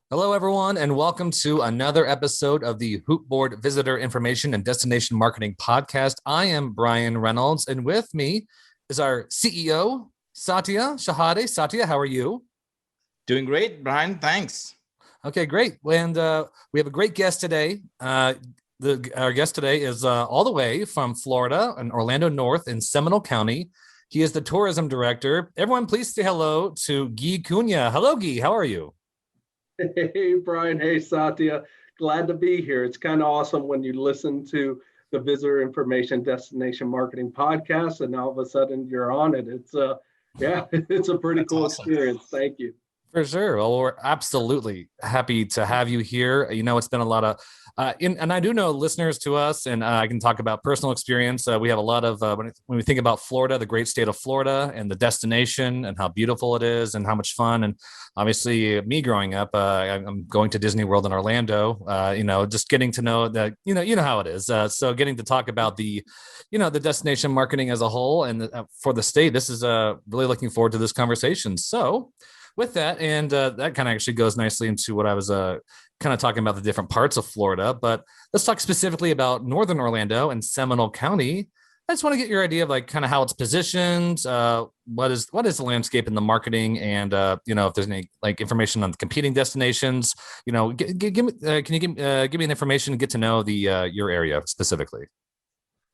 Hello, everyone, and welcome to another episode of the Hoopboard Visitor Information and Destination Marketing Podcast. I am Brian Reynolds, and with me is our CEO, Satya Shahade. Satya, how are you? Doing great, Brian. Thanks. Okay, great. And we have a great guest today. Our guest today is all the way from Florida and Orlando North in Seminole County. He is the tourism director. Everyone, please say hello to Guy Cunha. Hello, Guy. How are you? Hey, Brian. Hey, Satya. Glad to be here. It's kind of awesome when you listen to the Visitor Information Destination Marketing Podcast, and all of a sudden you're on it. It's it's a pretty cool awesome experience. Thank you. For sure. Well, we're absolutely happy to have you here. You know, it's been a lot of, and I do know listeners to us, and I can talk about personal experience. We have a lot of, when we think about Florida, the great state of Florida and the destination and how beautiful it is and how much fun. And obviously me growing up, I'm going to Disney World in Orlando, just getting to know that, you know how it is. So getting to talk about the destination marketing as a whole and for the state, this is really looking forward to this conversation. So with that, and that kind of actually goes nicely into what I was kind of talking about the different parts of Florida, but let's talk specifically about Northern Orlando and Seminole County. I just want to get your idea of like kind of how it's positioned, what is the landscape in the marketing, and if there's any like information on the competing destinations. Can you give me an information and get to know the your area specifically?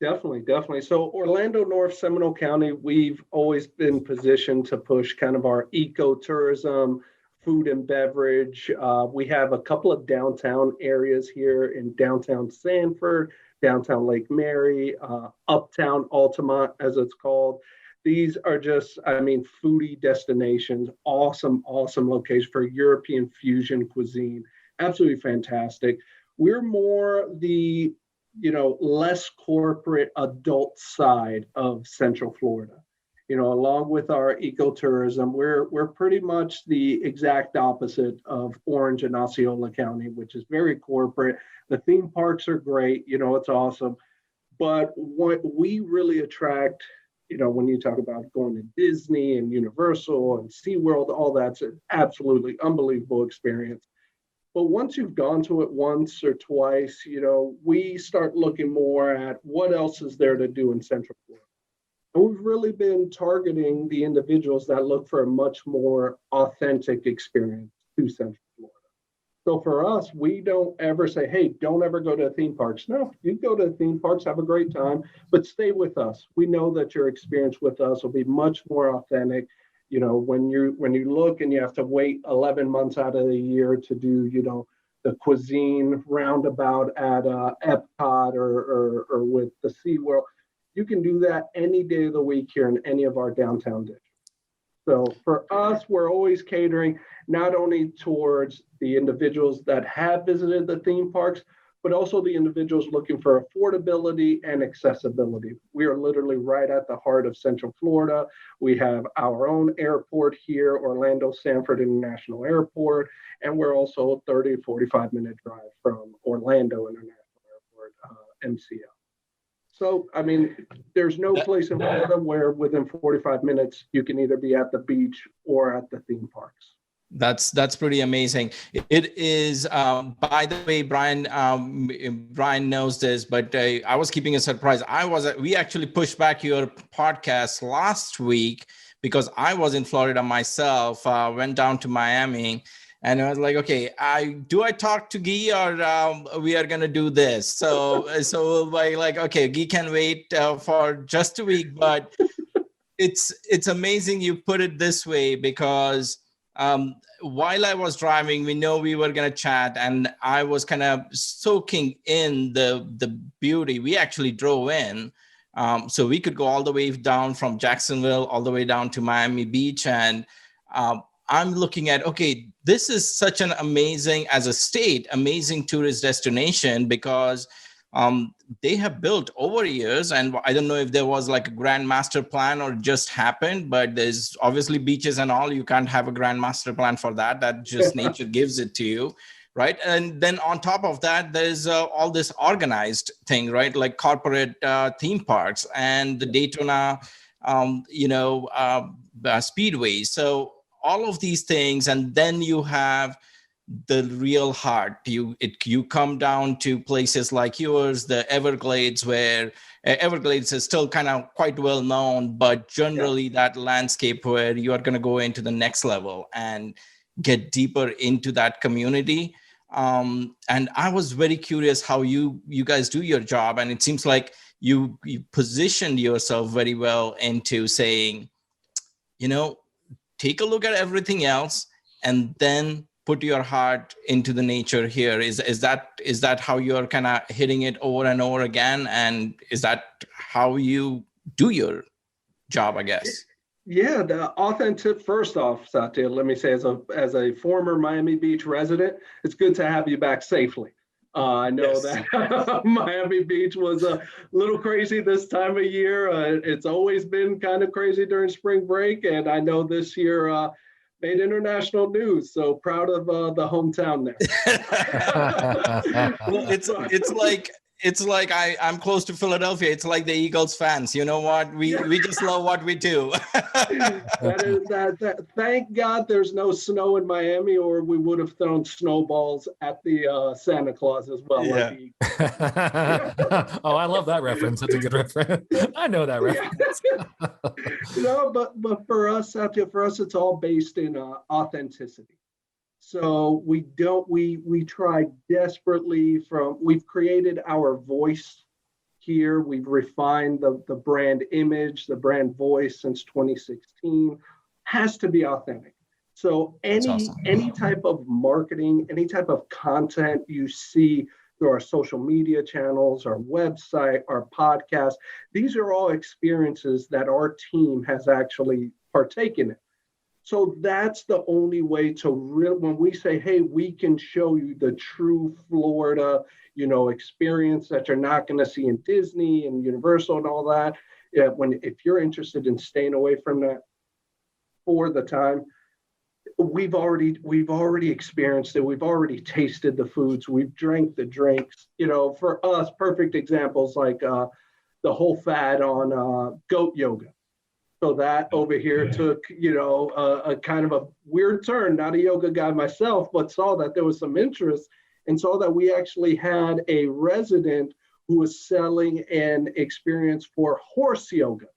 Definitely. So Orlando North, Seminole County, we've always been positioned to push kind of our ecotourism, food and beverage. We have a couple of downtown areas here in downtown Sanford, downtown Lake Mary, uptown Altamont, as it's called. These are just, foodie destinations, awesome location for European fusion cuisine. Absolutely fantastic. We're more the less corporate adult side of Central Florida. Along with our ecotourism, we're pretty much the exact opposite of Orange and Osceola County, which is very corporate. The theme parks are great, it's awesome. But what we really attract, when you talk about going to Disney and Universal and SeaWorld, all that's an absolutely unbelievable experience. But once you've gone to it once or twice, we start looking more at what else is there to do in Central Florida. And we've really been targeting the individuals that look for a much more authentic experience to Central Florida. So for us, we don't ever say, hey, don't ever go to theme parks. No, you go to theme parks, have a great time, but stay with us. We know that your experience with us will be much more authentic. When you look and you have to wait 11 months out of the year to do, the cuisine roundabout at Epcot or with the SeaWorld, you can do that any day of the week here in any of our downtown districts. So for us, we're always catering not only towards the individuals that have visited the theme parks, but also the individuals looking for affordability and accessibility. We are literally right at the heart of Central Florida. We have our own airport here, Orlando Sanford International Airport, and we're also a 30, 45-minute drive from Orlando International Airport, MCL. So, there's no place in Florida where within 45 minutes, you can either be at the beach or at the theme parks. That's pretty amazing. It is, by the way, Brian knows this, but I was keeping a surprise. We actually pushed back your podcast last week because I was in Florida myself, went down to Miami, and I was like, okay, do I talk to Guy or we are going to do this? So okay, Guy can wait for just a week, but it's amazing you put it this way because while I was driving, we know we were going to chat and I was kind of soaking in the beauty. We actually drove in. So we could go all the way down from Jacksonville, all the way down to Miami Beach. And I'm looking at, okay, this is such an amazing, as a state, amazing tourist destination because they have built over years, and I don't know if there was like a grand master plan or just happened, but there's obviously beaches and all. You can't have a grand master plan for that. That just nature gives it to you, right? And then on top of that, there's all this organized thing, right? Like corporate theme parks and the Daytona, speedways. So all of these things, and then you have the real heart. You come down to places like yours, the Everglades, where Everglades is still kind of quite well known, but generally that landscape where you are going to go into the next level and get deeper into that community. And I was very curious how you guys do your job, and it seems like you positioned yourself very well into saying, take a look at everything else and then put your heart into the nature here. Is that how you're kind of hitting it over and over again? And is that how you do your job, I guess? Yeah, the authentic. First off, Satya, let me say, as a former Miami Beach resident, it's good to have you back safely. I know that Miami Beach was a little crazy this time of year. It's always been kind of crazy during spring break, and I know this year made international news. So proud of the hometown there. Well, it's like I'm close to Philadelphia. It's like the Eagles fans. You know what? We just love what we do. that. Thank God there's no snow in Miami, or we would have thrown snowballs at the Santa Claus as well. Yeah. Oh, I love that reference. That's a good reference. I know that reference. But for us, Satya, it's all based in authenticity. So we try desperately we've created our voice here. We've refined the brand image, the brand voice since 2016, has to be authentic. So any type of marketing, any type of content you see through our social media channels, our website, our podcast, these are all experiences that our team has actually partaken in. So that's the only way to when we say, hey, we can show you the true Florida, experience that you're not going to see in Disney and Universal and all that. If you're interested in staying away from that for the time, we've already experienced it. We've already tasted the foods. We've drank the drinks. For us, perfect examples like the whole fad on goat yoga. So that over here took, a kind of a weird turn. Not a yoga guy myself, but saw that there was some interest and saw that we actually had a resident who was selling an experience for horse yoga.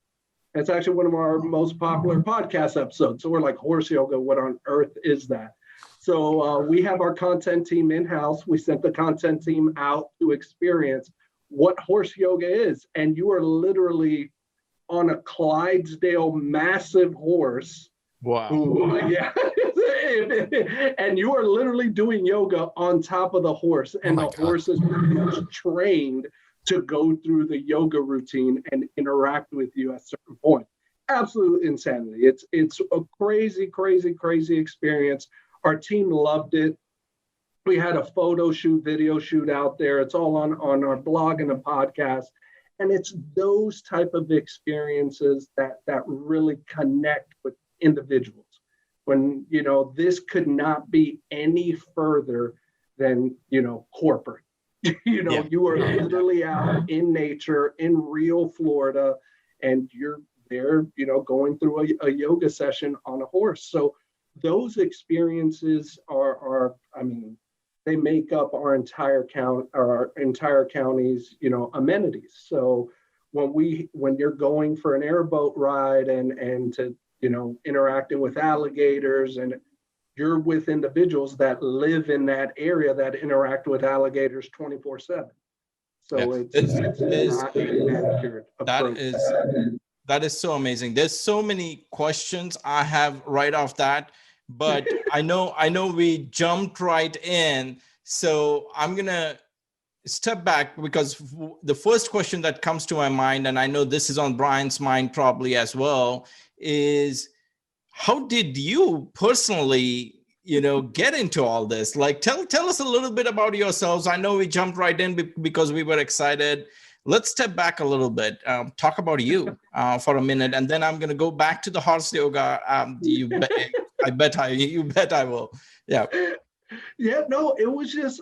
It's actually one of our most popular podcast episodes. So we're like, horse yoga, what on earth is that? So we have our content team in-house. We sent the content team out to experience what horse yoga is. And you are literally on a Clydesdale massive horse. Wow. And you are literally doing yoga on top of the horse. And the horse is trained to go through the yoga routine and interact with you at a certain point. Absolute insanity. It's a crazy, crazy, crazy experience. Our team loved it. We had a photo shoot, video shoot out there. It's all on our blog and the podcast. And it's those type of experiences that really connect with individuals. When, this could not be any further than, corporate. You are literally out in nature, in real Florida, and you're there, going through a yoga session on a horse. So those experiences are they make up our entire county's, amenities. So when you're going for an airboat ride and to, interacting with alligators, and you're with individuals that live in that area that interact with alligators 24/7. So it's not an accurate approach. That is so amazing. There's so many questions I have right off that, but I know we jumped right in. So I'm going to step back, because the first question that comes to my mind, and I know this is on Brian's mind probably as well, is how did you personally, get into all this? Like, tell us a little bit about yourselves. I know we jumped right in because we were excited. Let's step back a little bit, talk about you for a minute, and then I'm going to go back to the horse yoga. You bet I will. Yeah. Yeah, no, it was just,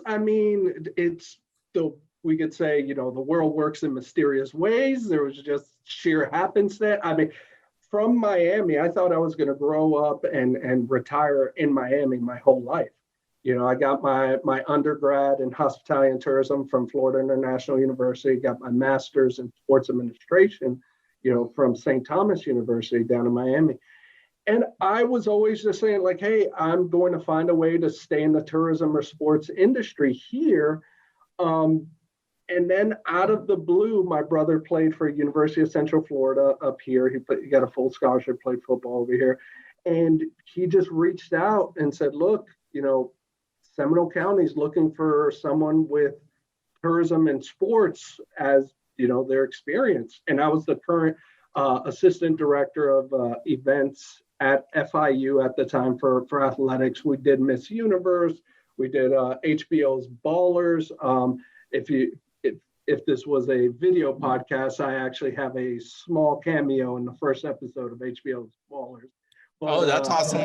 we could say, the world works in mysterious ways. There was just sheer happenstance. From Miami, I thought I was going to grow up and retire in Miami my whole life. I got my undergrad in hospitality and tourism from Florida International University, got my master's in sports administration, from St. Thomas University down in Miami. And I was always just saying, like, hey, I'm going to find a way to stay in the tourism or sports industry here. And then out of the blue, my brother played for University of Central Florida up here. He got a full scholarship, played football over here. And he just reached out and said, look, Seminole County is looking for someone with tourism and sports as, their experience. And I was the current assistant director of events at FIU at the time for athletics. We did Miss Universe. We did HBO's Ballers. If this was a video podcast, I actually have a small cameo in the first episode of HBO's Ballers. But, that's awesome.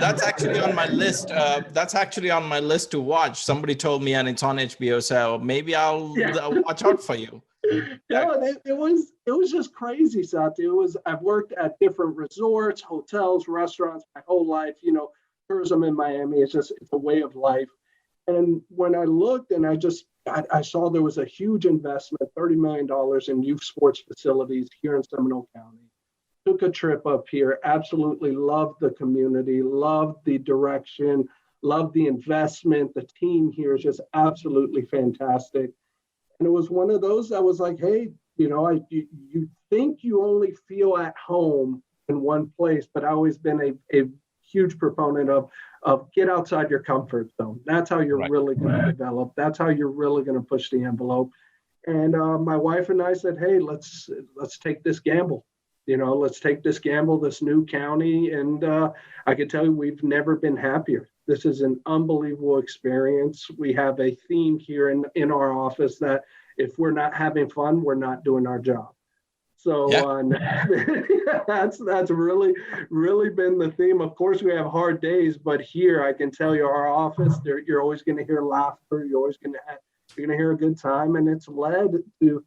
That's actually on my list. That's actually on my list to watch. Somebody told me, and it's on HBO, so maybe I'll watch out for you. It was just crazy, Sati. I've worked at different resorts, hotels, restaurants my whole life. Tourism in Miami it's a way of life. And when I looked and I saw there was a huge investment, $30 million in youth sports facilities here in Seminole County. Took a trip up here, absolutely loved the community, loved the direction, loved the investment. The team here is just absolutely fantastic. And it was one of those that was like, hey, you think you only feel at home in one place, but I've always been a huge proponent of get outside your comfort zone. That's how you're really going to develop. That's how you're really going to push the envelope. And my wife and I said, hey, let's take this gamble. Let's take this gamble, this new county. And I can tell you, we've never been happier. This is an unbelievable experience. We have a theme here in our office that if we're not having fun, we're not doing our job. So that's really, really been the theme. Of course, we have hard days, but here I can tell you our office, you're always going to hear laughter. You're always going to hear a good time. And it's led to,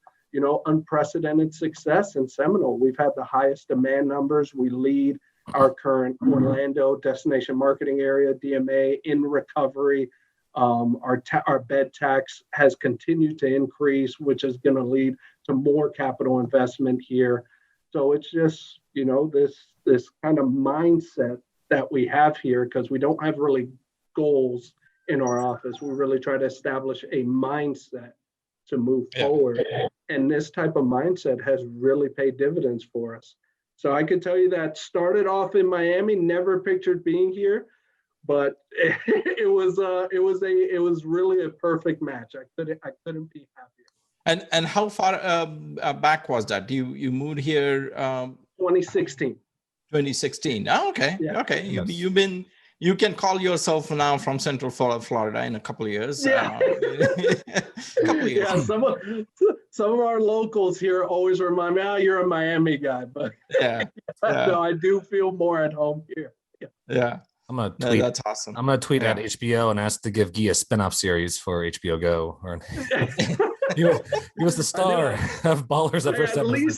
unprecedented success in Seminole. We've had the highest demand numbers. We lead our current Orlando destination marketing area, DMA, in recovery. Our bed tax has continued to increase, which is going to lead to more capital investment here. So it's just, this kind of mindset that we have here, because we don't have really goals in our office. We really try to establish a mindset to move forward. And this type of mindset has really paid dividends for us. So I can tell you that started off in Miami, never pictured being here, but it was really a perfect match. I couldn't be happier. And how far back was that? You moved here 2016. 2016. Oh, okay. Yeah. Okay. Yes. You can call yourself now from Central Florida in a couple of years. Yeah. Yeah. Some of our locals here always remind me, you're a Miami guy, but no, I do feel more at home here. Yeah. I'm gonna tweet. That's awesome. I'm gonna tweet at HBO and ask to give Guy a spinoff series for HBO Go. Or he was the star of Ballers at first episode.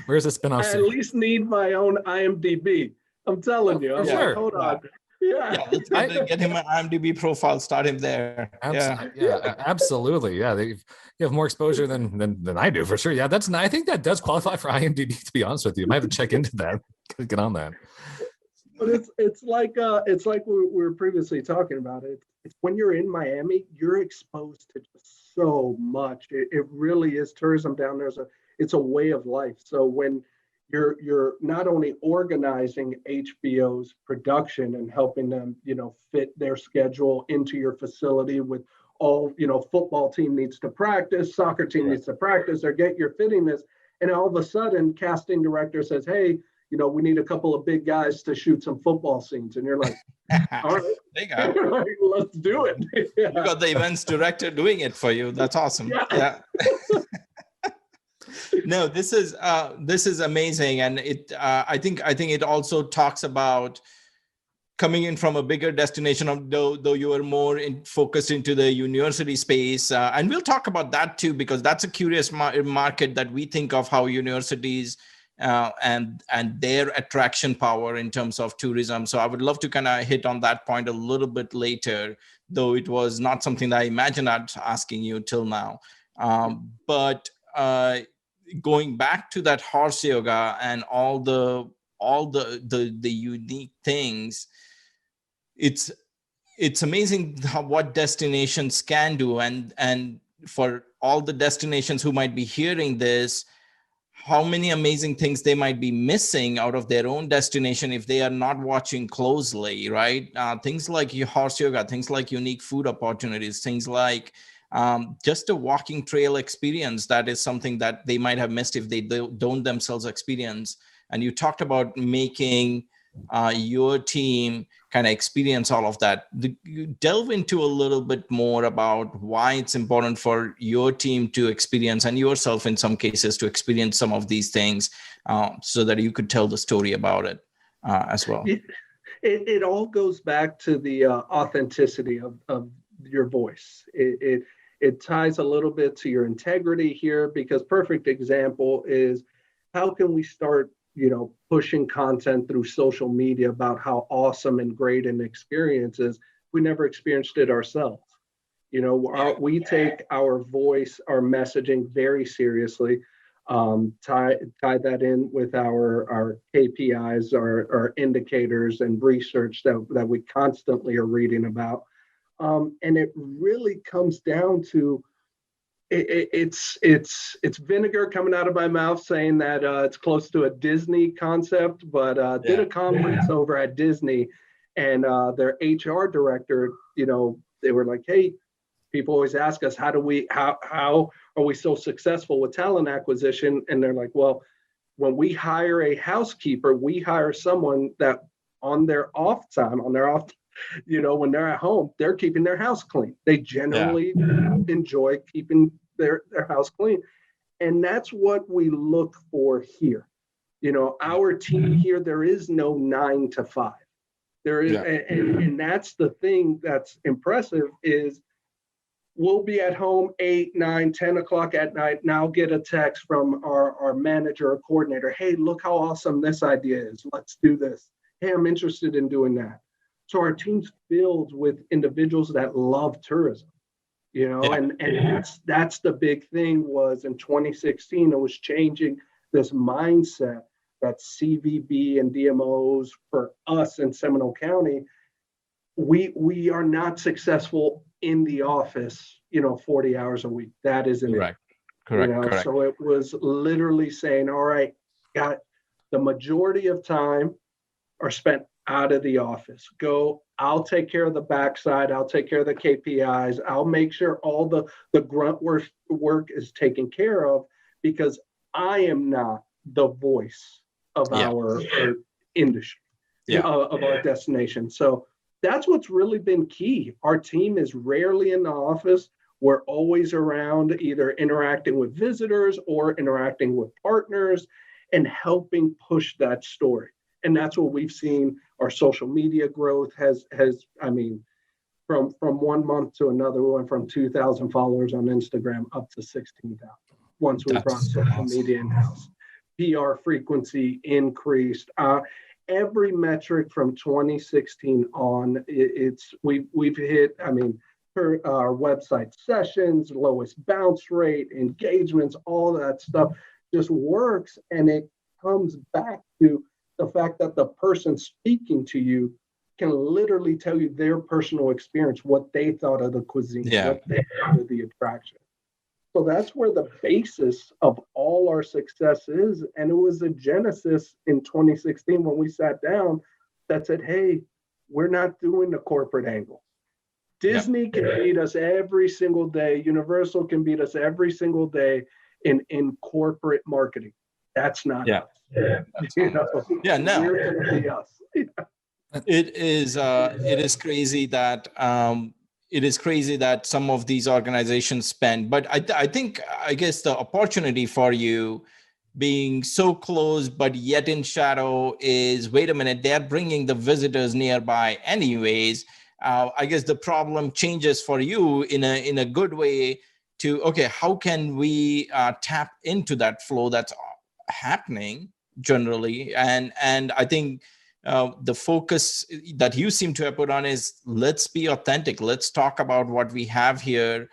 Where's the spinoff series? I at least need my own IMDb. I'm telling you. I'm like, hold on. Let's get him an IMDb profile. Start him there. Absolutely. Yeah, you have more exposure than I do for sure. Yeah, I think that does qualify for IMDb. To be honest with you, I might have to check into that. Get on that. But it's like we were previously talking about it. It's when you're in Miami, you're exposed to just so much. It really is tourism down there. It's a way of life. So when you're not only organizing HBO's production and helping them, fit their schedule into your facility with all, football team needs to practice, soccer team needs to practice, or you're fitting this. And all of a sudden, casting director says, hey, we need a couple of big guys to shoot some football scenes. And you're like, all right, let's do it. You got the events director doing it for you. That's awesome. Yeah. No, this is amazing. And I think it also talks about coming in from a bigger destination, though you are more focused into the university space. And we'll talk about that too, because that's a curious market that we think of, how universities and their attraction power in terms of tourism. So I would love to kind of hit on that point a little bit later, though it was not something that I imagined I'd asking you till now. But going back to that horse yoga and all the unique things, it's amazing what destinations can do. And for all the destinations who might be hearing this, how many amazing things they might be missing out of their own destination if they are not watching closely, right? Things like horse yoga, things like unique food opportunities, things like just a walking trail experience. That is something that they might have missed if they don't themselves experience. And you talked about making your team kind of experience all of that. Delve into a little bit more about why it's important for your team to experience, and yourself in some cases to experience some of these things, so that you could tell the story about it as well. It all goes back to the authenticity of your voice. It ties a little bit to your integrity here, because perfect example is, how can we start pushing content through social media about how awesome and great an experience is? We never experienced it ourselves. We take our voice, our messaging very seriously, tie that in with our KPIs, our indicators and research that we constantly are reading about. And it really comes down to, it's vinegar coming out of my mouth saying that it's close to a Disney concept, but did a conference over at Disney, and their HR director, they were like, hey, people always ask us, how are we so successful with talent acquisition? And they're like, well, when we hire a housekeeper, we hire someone that on their off time, when they're at home, they're keeping their house clean. They generally enjoy keeping their house clean. And that's what we look for here. Our team here, there is no 9 to 5. There is, and that's the thing that's impressive is, we'll be at home 8, 9, 10 o'clock at night. Now get a text from our manager or coordinator. Hey, look how awesome this idea is. Let's do this. Hey, I'm interested in doing that. So our team's filled with individuals that love tourism, and that's the big thing. Was in 2016, it was changing this mindset that CVB and DMOs for us in Seminole County, we are not successful in the office, 40 hours a week. That isn't correct. Correct. Correct. So it was literally saying, all right, got the majority of time are spent out of the office. I'll take care of the backside. I'll take care of the KPIs. I'll make sure all the grunt work is taken care of, because I am not the voice of our industry, of our destination. So that's what's really been key. Our team is rarely in the office. We're always around, either interacting with visitors or interacting with partners and helping push that story. And that's what we've seen. Our social media growth has from 1 month to another, we went from 2,000 followers on Instagram up to 16,000 once we brought social media in-house. PR frequency increased. Every metric from 2016 on, we've hit, per our website sessions, lowest bounce rate, engagements, all that stuff just works. And it comes back to the fact that the person speaking to you can literally tell you their personal experience, what they thought of the cuisine, what they thought of the attraction. So that's where the basis of all our success is. And it was a genesis in 2016 when we sat down that said, hey, we're not doing the corporate angle. Disney can beat us every single day. Universal can beat us every single day in corporate marketing. That's not us. No. We're going to be us. It is crazy that some of these organizations spend, but I guess the opportunity for you being so close but yet in shadow is, wait a minute, they're bringing the visitors nearby anyways. I guess the problem changes for you in a good way to, okay, how can we tap into that flow that's happening generally. And I think the focus that you seem to have put on is, let's be authentic. Let's talk about what we have here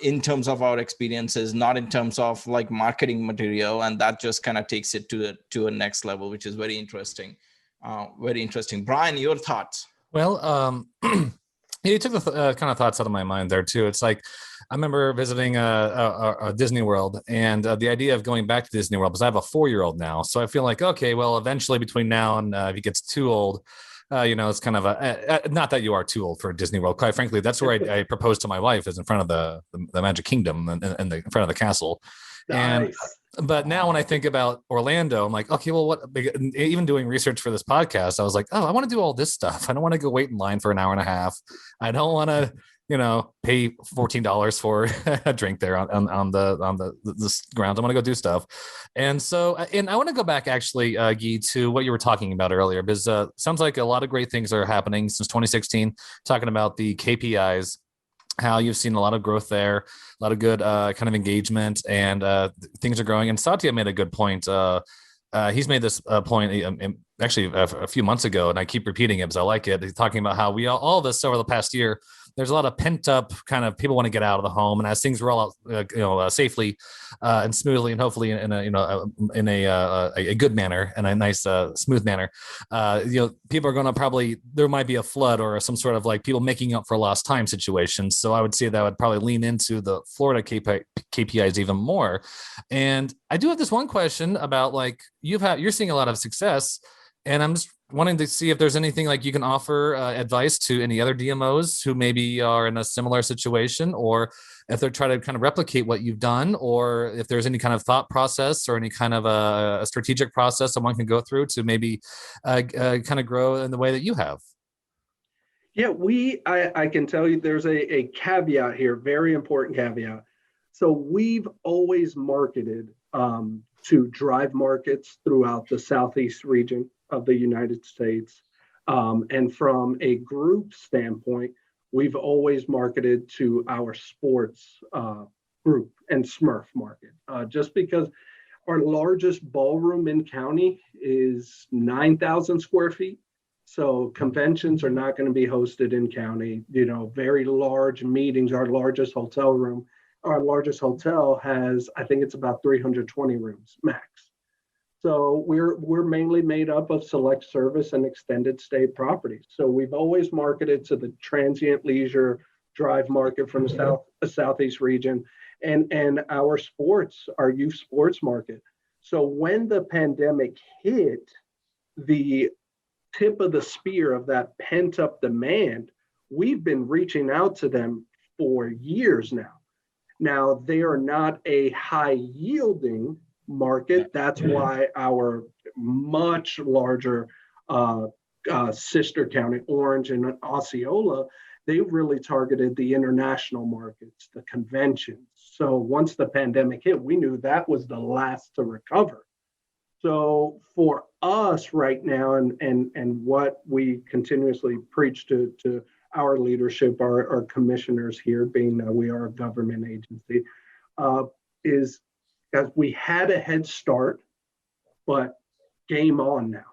in terms of our experiences, not in terms of like marketing material. And that just kind of takes it to a next level, which is very interesting. Very interesting. Brian, your thoughts? Well, you took the kind of thoughts out of my mind there too. It's like, I remember visiting a Disney World, and the idea of going back to Disney World, because I have a 4-year-old now. So I feel like, okay, well, eventually between now and if he gets too old, it's kind of not that you are too old for Disney World. Quite frankly, that's where I proposed to my wife, is in front of the Magic Kingdom and in front of the castle. Nice. But now when I think about Orlando, I'm like, okay, well, what? Even doing research for this podcast, I was like, oh, I want to do all this stuff. I don't want to go wait in line for an hour and a half. I don't want to, pay $14 for a drink there on the grounds. I want to go do stuff. And so, and I want to go back actually, Guy, to what you were talking about earlier, because sounds like a lot of great things are happening since 2016, talking about the KPIs, how you've seen a lot of growth there, a lot of good kind of engagement, and things are growing. And Satya made a good point. He's made this point actually a few months ago, and I keep repeating it because I like it. He's talking about how we all of us over the past year, there's a lot of pent up kind of people want to get out of the home, and as things roll out, safely and smoothly, and hopefully in a good manner and a nice smooth manner, people are going to there might be a flood or some sort of like people making up for lost time situations. So I would say that would probably lean into the Florida KPIs even more. And I do have this one question about like you're seeing a lot of success, and I'm just wanting to see if there's anything like you can offer advice to any other DMOs who maybe are in a similar situation, or if they're trying to kind of replicate what you've done, or if there's any kind of thought process or any kind of a strategic process someone can go through to maybe kind of grow in the way that you have. Yeah, I can tell you there's a caveat here, very important caveat. So we've always marketed to drive markets throughout the Southeast region of the United States. And from a group standpoint, we've always marketed to our sports group and Smurf market, just because our largest ballroom in county is 9,000 square feet. So conventions are not going to be hosted in county, very large meetings. Our largest hotel has, I think it's about 320 rooms max. So we're mainly made up of select service and extended stay properties. So we've always marketed to the transient leisure drive market from the Southeast region, and our youth sports market. So when the pandemic hit, the tip of the spear of that pent up demand, we've been reaching out to them for years now. Now, they are not a high yielding market. That's why our much larger sister county, Orange and Osceola, they really targeted the international markets, the conventions. So once the pandemic hit, we knew that was the last to recover. So for us right now, and what we continuously preach to our leadership, our commissioners here, being that we are a government agency, is that we had a head start, but game on now.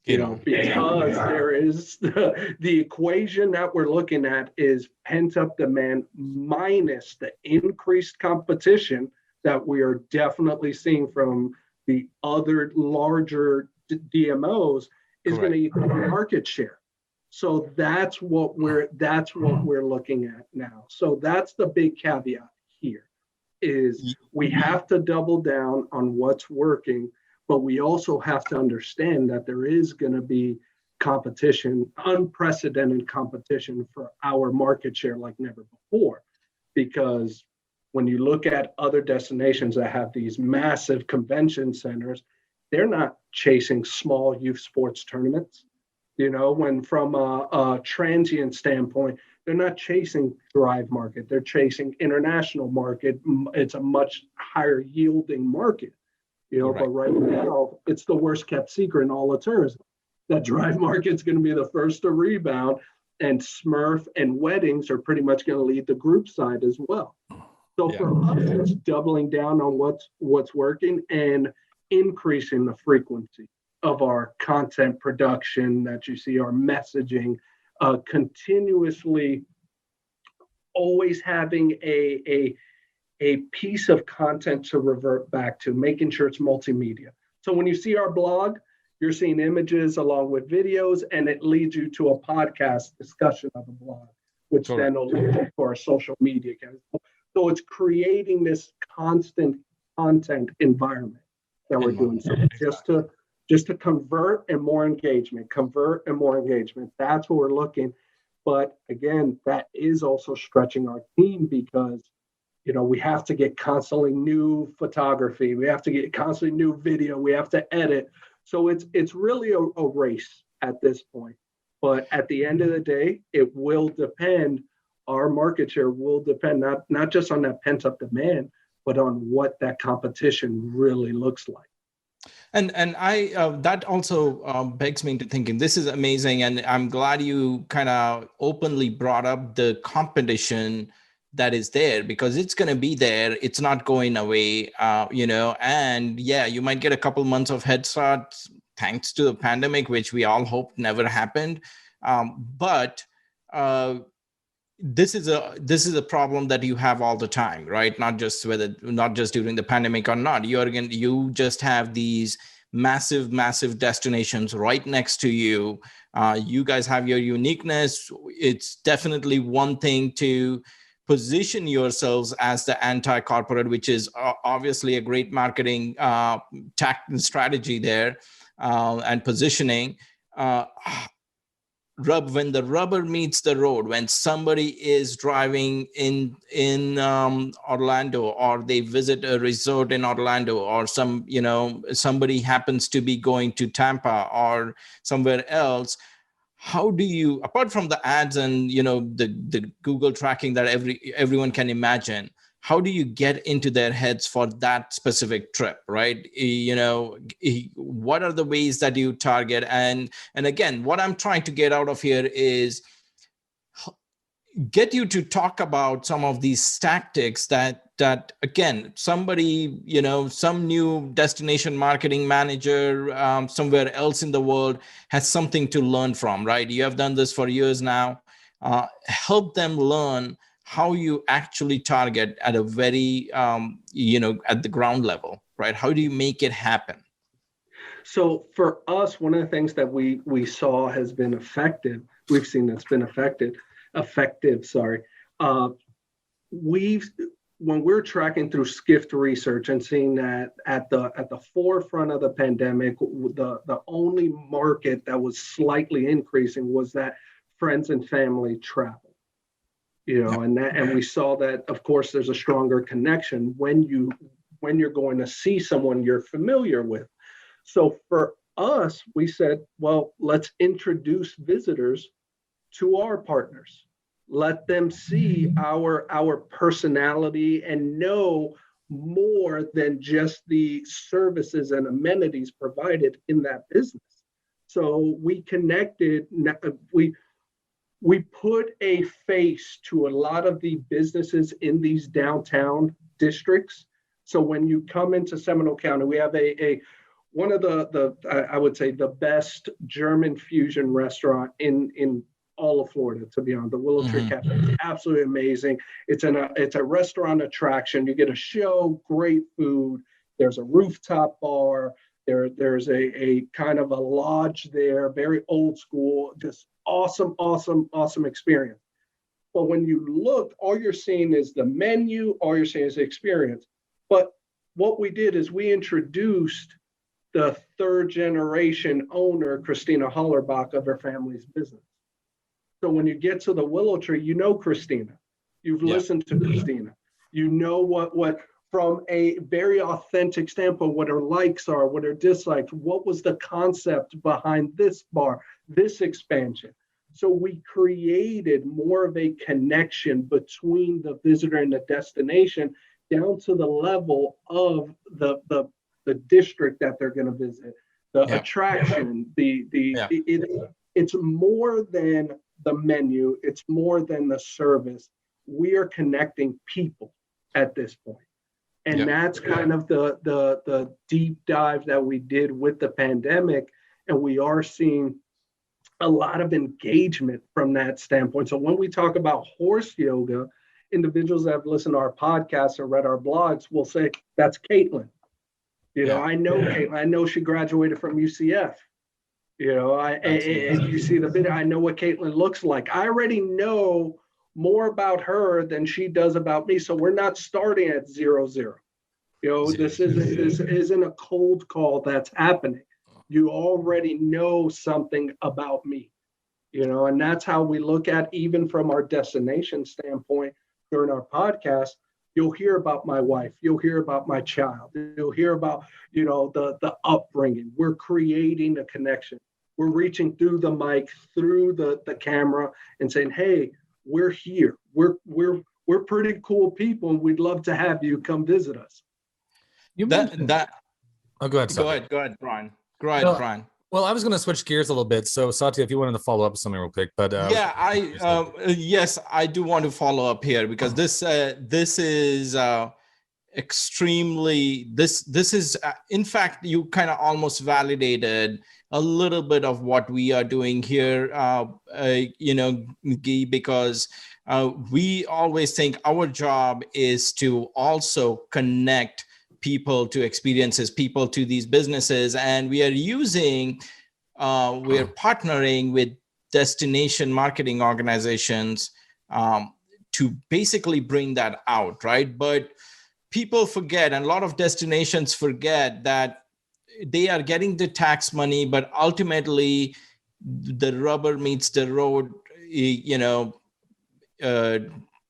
Because there is the equation that we're looking at is pent up demand minus the increased competition that we are definitely seeing from the other larger DMOs is going to equal market share. So that's what we're looking at now. So that's the big caveat here, is we have to double down on what's working, but we also have to understand that there is going to be competition, unprecedented competition for our market share like never before. Because when you look at other destinations that have these massive convention centers, they're not chasing small youth sports tournaments. When from a transient standpoint, they're not chasing drive market, they're chasing international market. It's a much higher yielding market. But right now, it's the worst kept secret in all of tourism. That drive market's going to be the first to rebound, and Smurf and weddings are pretty much going to lead the group side as well. So for us, it's doubling down on what's working and increasing the frequency of our content production that you see, our messaging, continuously always having a piece of content to revert back to, making sure it's multimedia. So when you see our blog, you're seeing images along with videos, and it leads you to a podcast discussion of the blog, which then will lead to our social media accounts. So it's creating this constant content environment that we're doing. So just to convert and more engagement. That's what we're looking. But again, that is also stretching our team because, you know, we have to get constantly new photography. We have to get constantly new video. We have to edit. So it's really a race at this point. But at the end of the day, it will depend. Our market share will depend not just on that pent up demand, but on what that competition really looks like. And I that also begs me into thinking, this is amazing. And I'm glad you kind of openly brought up the competition that is there, because it's going to be there. It's not going away, and yeah, you might get a couple months of head start thanks to the pandemic, which we all hope never happened. But this is a problem that you have all the time, right? Not just during the pandemic or not. You just have these massive destinations right next to you. You guys have your uniqueness. It's definitely one thing to position yourselves as the anti-corporate, which is obviously a great marketing strategy there, and positioning. When the rubber meets the road, when somebody is driving in Orlando, or they visit a resort in Orlando, or somebody happens to be going to Tampa or somewhere else, how do you, apart from the ads and the Google tracking that everyone can imagine, how do you get into their heads for that specific trip, right? What are the ways that you target? And again, what I'm trying to get out of here is get you to talk about some of these tactics that again, somebody, some new destination marketing manager somewhere else in the world has something to learn from, right? You have done this for years now. Help them learn how you actually target at a very, at the ground level, right? How do you make it happen? So for us, one of the things that we saw has been effective, we've seen that's been effective. When we're tracking through Skift research and seeing that at the forefront of the pandemic, the only market that was slightly increasing was that friends and family travel. And we saw that, of course, there's a stronger connection when you're going to see someone you're familiar with. So for us, we said, well, let's introduce visitors to our partners. Let them see our personality and know more than just the services and amenities provided in that business. So we connected, we put a face to a lot of the businesses in these downtown districts. So when you come into Seminole County, we have one of I would say the best German fusion restaurant in all of Florida, to be honest. The Willow Tree Cafe is absolutely amazing. It's a restaurant attraction. You get a show, great food. There's a rooftop bar. There's a kind of a lodge there, very old school, just awesome experience. But when you look, all you're seeing is the menu, all you're seeing is the experience. But what we did is we introduced the third generation owner, Christina Hollerbach, of her family's business. So when you get to the Willow Tree, you know Christina. You've listened to Christina. You know what from a very authentic standpoint, what her likes are, what her dislikes, what was the concept behind this bar, this expansion. So we created more of a connection between the visitor and the destination down to the level of the district that they're going to visit, the attraction, it's more than the menu, it's more than the service. We are connecting people at this point. And that's kind of the deep dive that we did with the pandemic. And we are seeing a lot of engagement from that standpoint. So when we talk about horse yoga, individuals that have listened to our podcasts or read our blogs will say, that's Caitlin. I know Caitlin. I know she graduated from UCF. And you see the video, I know what Caitlin looks like. I already know more about her than she does about me. So we're not starting at 0-0. This isn't a cold call that's happening. You already know something about me, and that's how we look at, even from our destination standpoint during our podcast. You'll hear about my wife. You'll hear about my child. You'll hear about, the upbringing. We're creating a connection. We're reaching through the mic, through the camera, and saying, hey, we're here. We're pretty cool people, and we'd love to have you come visit us. Oh, go ahead. Go ahead, Brian. Brian. Well, I was going to switch gears a little bit. So, Satya, if you wanted to follow up with something real quick, but yes, I do want to follow up here, because this is extremely. This is in fact, you kind of almost validated a little bit of what we are doing here, Guy, because we always think our job is to also connect people to experiences, people to these businesses. And we are partnering with destination marketing organizations to basically bring that out, right? But people forget, and a lot of destinations forget, that they are getting the tax money, but ultimately the rubber meets the road,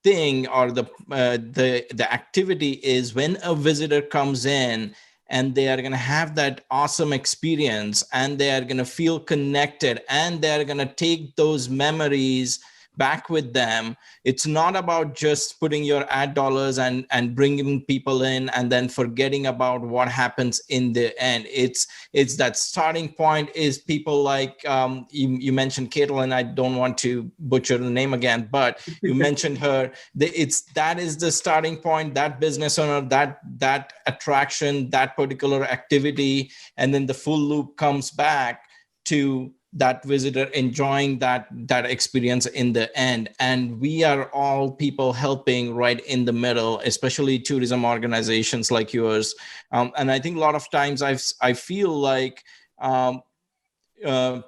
thing, or the activity is when a visitor comes in and they are going to have that awesome experience, and they are going to feel connected, and they're going to take those memories back with them. It's not about just putting your ad dollars and bringing people in and then forgetting about what happens in the end. It's that starting point is people like you mentioned Caitlin. I don't want to butcher the name again, but you mentioned her. That is the starting point, that business owner, that attraction, that particular activity, and then the full loop comes back to that visitor enjoying that experience in the end. And we are all people helping right in the middle, especially tourism organizations like yours. And I think a lot of times I feel like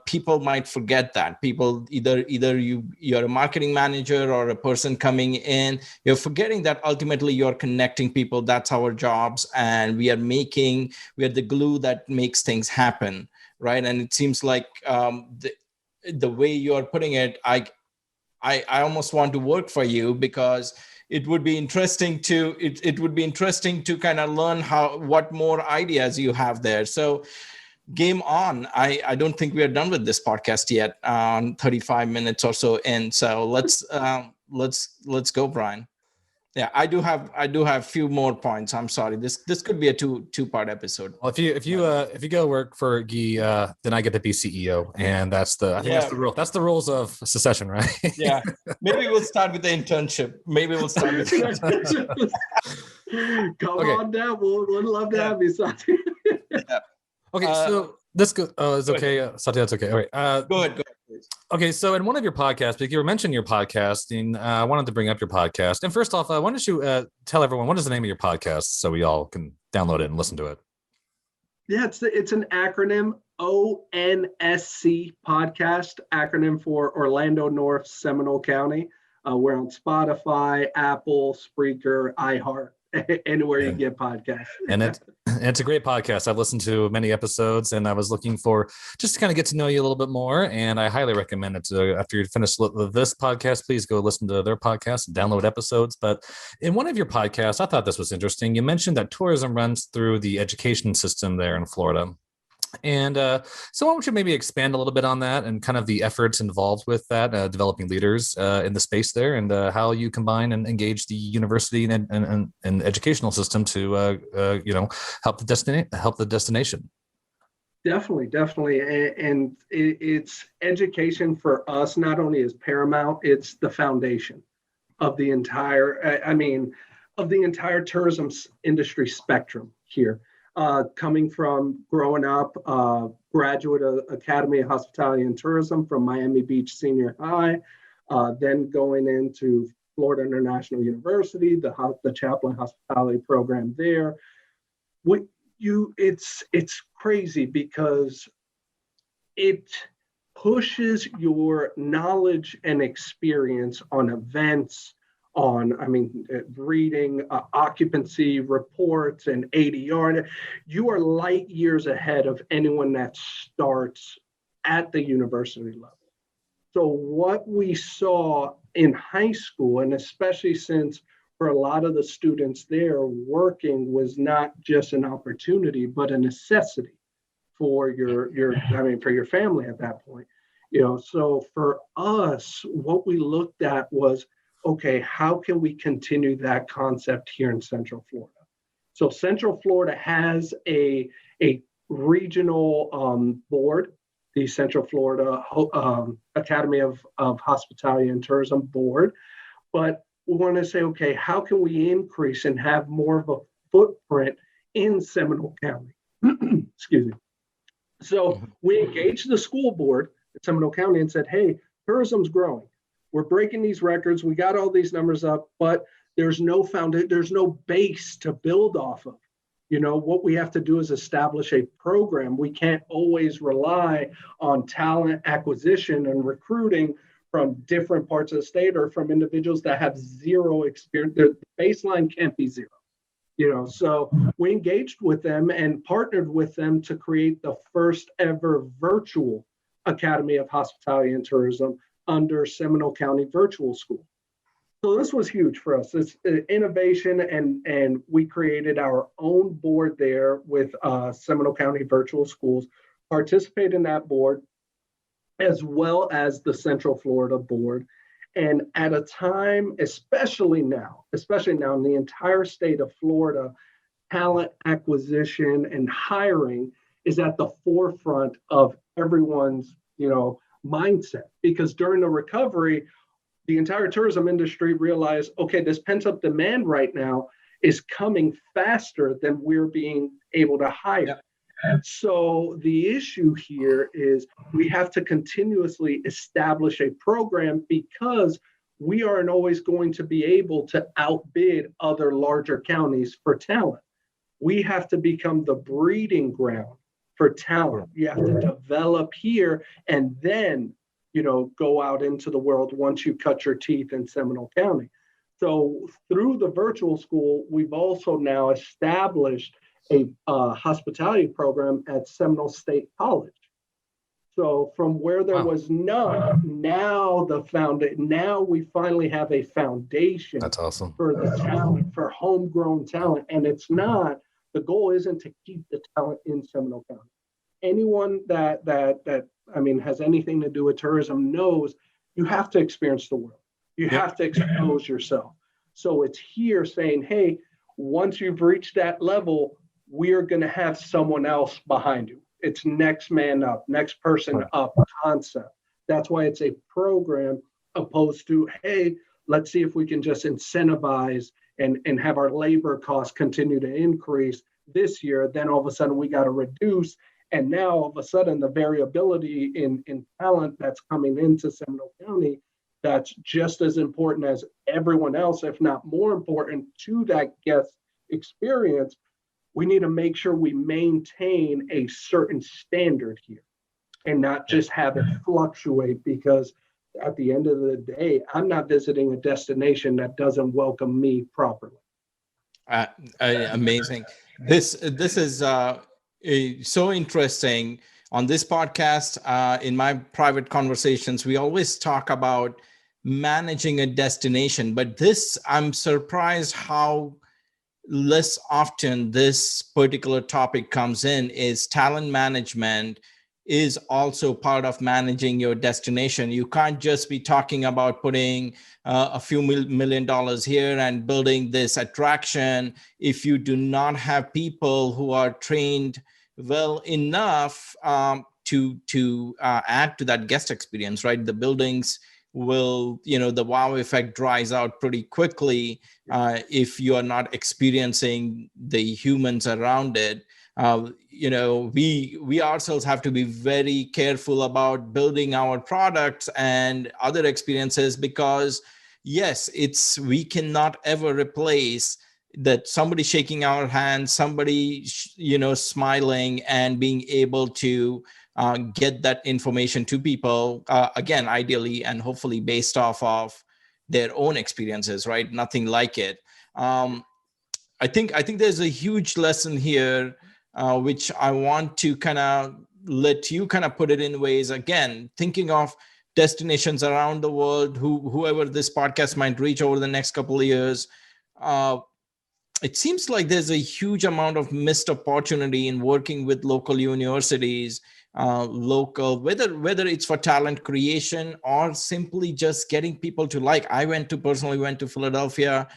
people might forget that. People, either you're a marketing manager or a person coming in, you're forgetting that ultimately you're connecting people. That's our jobs. And we are the glue that makes things happen. Right. And it seems like the way you're putting it, I almost want to work for you, because it would be interesting to kind of learn what more ideas you have there. So game on. I don't think we are done with this podcast yet, 35 minutes or so in. So let's go, Brian. Yeah, I do have a few more points. I'm sorry. This could be a two-part episode. Well, if you go work for Guy, then I get to be CEO, and that's the rule. That's the rules of secession, right? Yeah. Maybe we'll start with the internship. Come on down. We'd love to have you, Satya. Yeah. Okay, so this go. Oh, it's okay, Satya. That's okay. All right. Go ahead. Okay, so in one of your podcasts, because you were mentioning your podcasting, I wanted to bring up your podcast. And first off, why don't you tell everyone, what is the name of your podcast so we all can download it and listen to it? Yeah, it's an acronym, ONSC podcast, acronym for Orlando North Seminole County. We're on Spotify, Apple, Spreaker, iHeart, anywhere you get podcasts. And it's a great podcast. I've listened to many episodes, and I was looking for just to kind of get to know you a little bit more. And I highly recommend it. After you finish this podcast, please go listen to their podcast and download episodes. But in one of your podcasts, I thought this was interesting. You mentioned that tourism runs through the education system there in Florida. And so why don't you maybe expand a little bit on that and kind of the efforts involved with that, developing leaders in the space there, and how you combine and engage the university and educational system to help the destination. Definitely. And it's education for us not only is paramount, it's the foundation of the entire, of the entire tourism industry spectrum here. Coming from growing up, graduate of Academy of Hospitality and Tourism from Miami Beach Senior High, then going into Florida International University, the Chaplain Hospitality program there. It's crazy because it pushes your knowledge and experience on events, reading occupancy reports and ADR. You are light years ahead of anyone that starts at the university level. So what we saw in high school, and especially since for a lot of the students there, working was not just an opportunity, but a necessity for for your family at that point. So for us, what we looked at was, okay, how can we continue that concept here in Central Florida? So Central Florida has a regional board, the Central Florida Academy of Hospitality and Tourism Board. But we want to say, okay, how can we increase and have more of a footprint in Seminole County? Excuse me. So we engaged the school board at Seminole County and said, hey, tourism's growing. We're breaking these records. We got all these numbers up, but there's no there's no base to build off of. What we have to do is establish a program. We can't always rely on talent acquisition and recruiting from different parts of the state or from individuals that have zero experience. The baseline can't be zero. So we engaged with them and partnered with them to create the first ever virtual Academy of Hospitality and Tourism under Seminole County Virtual School. So this was huge for us. It's innovation, and we created our own board there with Seminole County Virtual Schools, participate in that board, as well as the Central Florida board. And at a time, especially now in the entire state of Florida, talent acquisition and hiring is at the forefront of everyone's, mindset. Because during the recovery, the entire tourism industry realized, okay, this pent-up demand right now is coming faster than we're being able to hire. Yep. So the issue here is we have to continuously establish a program because we aren't always going to be able to outbid other larger counties for talent. We have to become the breeding ground for talent. You have to develop here and then, go out into the world once you cut your teeth in Seminole County. So through the virtual school, we've also now established a hospitality program at Seminole State College. So from where there was none, now we finally have a foundation. That's awesome. For the talent, for homegrown talent. And the goal isn't to keep the talent in Seminole County. Anyone that has anything to do with tourism knows you have to experience the world. You have to expose yourself. So it's here saying, hey, once you've reached that level, we are going to have someone else behind you. It's next man up, next person up concept. That's why it's a program opposed to, hey, let's see if we can just incentivize and have our labor costs continue to increase this year. Then all of a sudden we got to reduce. And now all of a sudden the variability in talent that's coming into Seminole County, that's just as important as everyone else, if not more important to that guest experience. We need to make sure we maintain a certain standard here and not just have it fluctuate, because at the end of the day, I'm not visiting a destination that doesn't welcome me properly. Amazing. This is so interesting. On this podcast, in my private conversations, we always talk about managing a destination, but I'm surprised how less often this particular topic comes in. Is talent management is also part of managing your destination. You can't just be talking about putting a few $1 million here and building this attraction if you do not have people who are trained well enough to add to that guest experience, right? The buildings will, the wow effect dries out pretty quickly if you are not experiencing the humans around it. We ourselves have to be very careful about building our products and other experiences, because yes, we cannot ever replace that somebody shaking our hands, somebody smiling and being able to get that information to people, again, ideally and hopefully based off of their own experiences, right? Nothing like it. I think there's a huge lesson here, which I want to kind of let you kind of put it in ways, again, thinking of destinations around the world, whoever this podcast might reach over the next couple of years. It seems like there's a huge amount of missed opportunity in working with local universities, whether it's for talent creation or simply just getting people to I personally went to Philadelphia,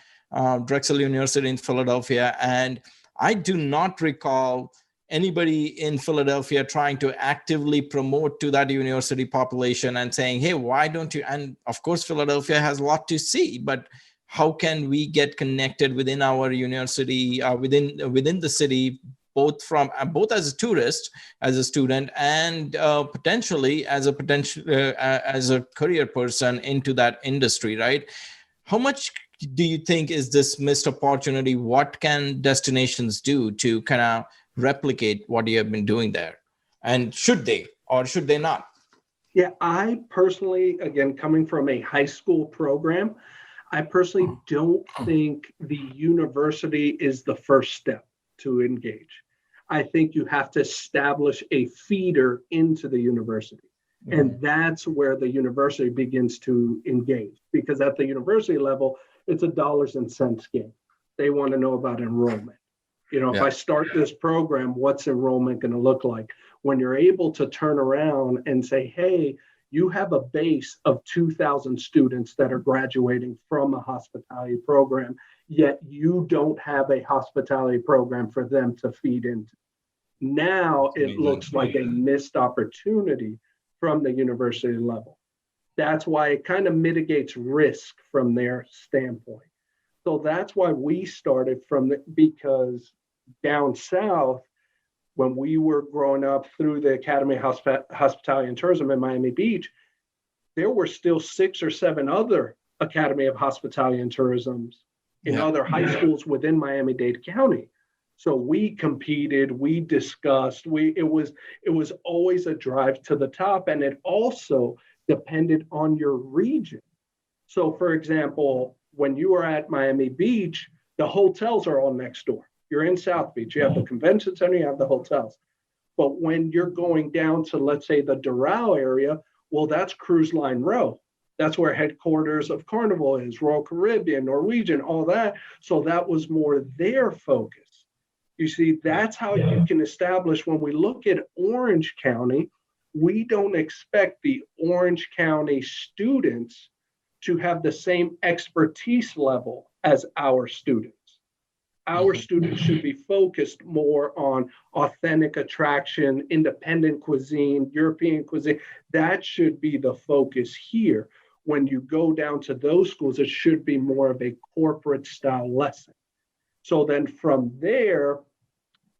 Drexel University in Philadelphia, and I do not recall anybody in Philadelphia trying to actively promote to that university population and saying, hey, why don't you? And of course, Philadelphia has a lot to see, but how can we get connected within our university, within the city, both as a tourist, as a student, and potentially as a career person into that industry, right? How much do you think is this missed opportunity? What can destinations do to kind of replicate what you have been doing there? And should they or should they not? Yeah, I personally, again, coming from a high school program, I personally don't think the university is the first step to engage. I think you have to establish a feeder into the university. Mm-hmm. And that's where the university begins to engage. Because at the university level, it's a dollars and cents game. They want to know about enrollment. If I start this program, what's enrollment going to look like? When you're able to turn around and say, hey, you have a base of 2,000 students that are graduating from a hospitality program, yet you don't have a hospitality program for them to feed into. Now it looks like a missed opportunity from the university level. That's why it kind of mitigates risk from their standpoint. So that's why we started because down south, when we were growing up through the Academy of Hospitality and Tourism in Miami Beach, there were still 6 or 7 other Academy of Hospitality and Tourism in other high schools within Miami-Dade County. So we competed, we discussed, it was always a drive to the top, and it also depended on your region. So for example, when you are at Miami Beach, the hotels are all next door. You're in South Beach, you have the convention center, you have the hotels. But when you're going down to, let's say, the Doral area, well, that's Cruise Line Row. That's where headquarters of Carnival is, Royal Caribbean, Norwegian, all that. So that was more their focus. You see, that's how you can establish, when we look at Orange County, we don't expect the Orange County students to have the same expertise level as our students. Our students should be focused more on authentic attraction, independent cuisine, European cuisine. That should be the focus here. When you go down to those schools, it should be more of a corporate style lesson. So then from there,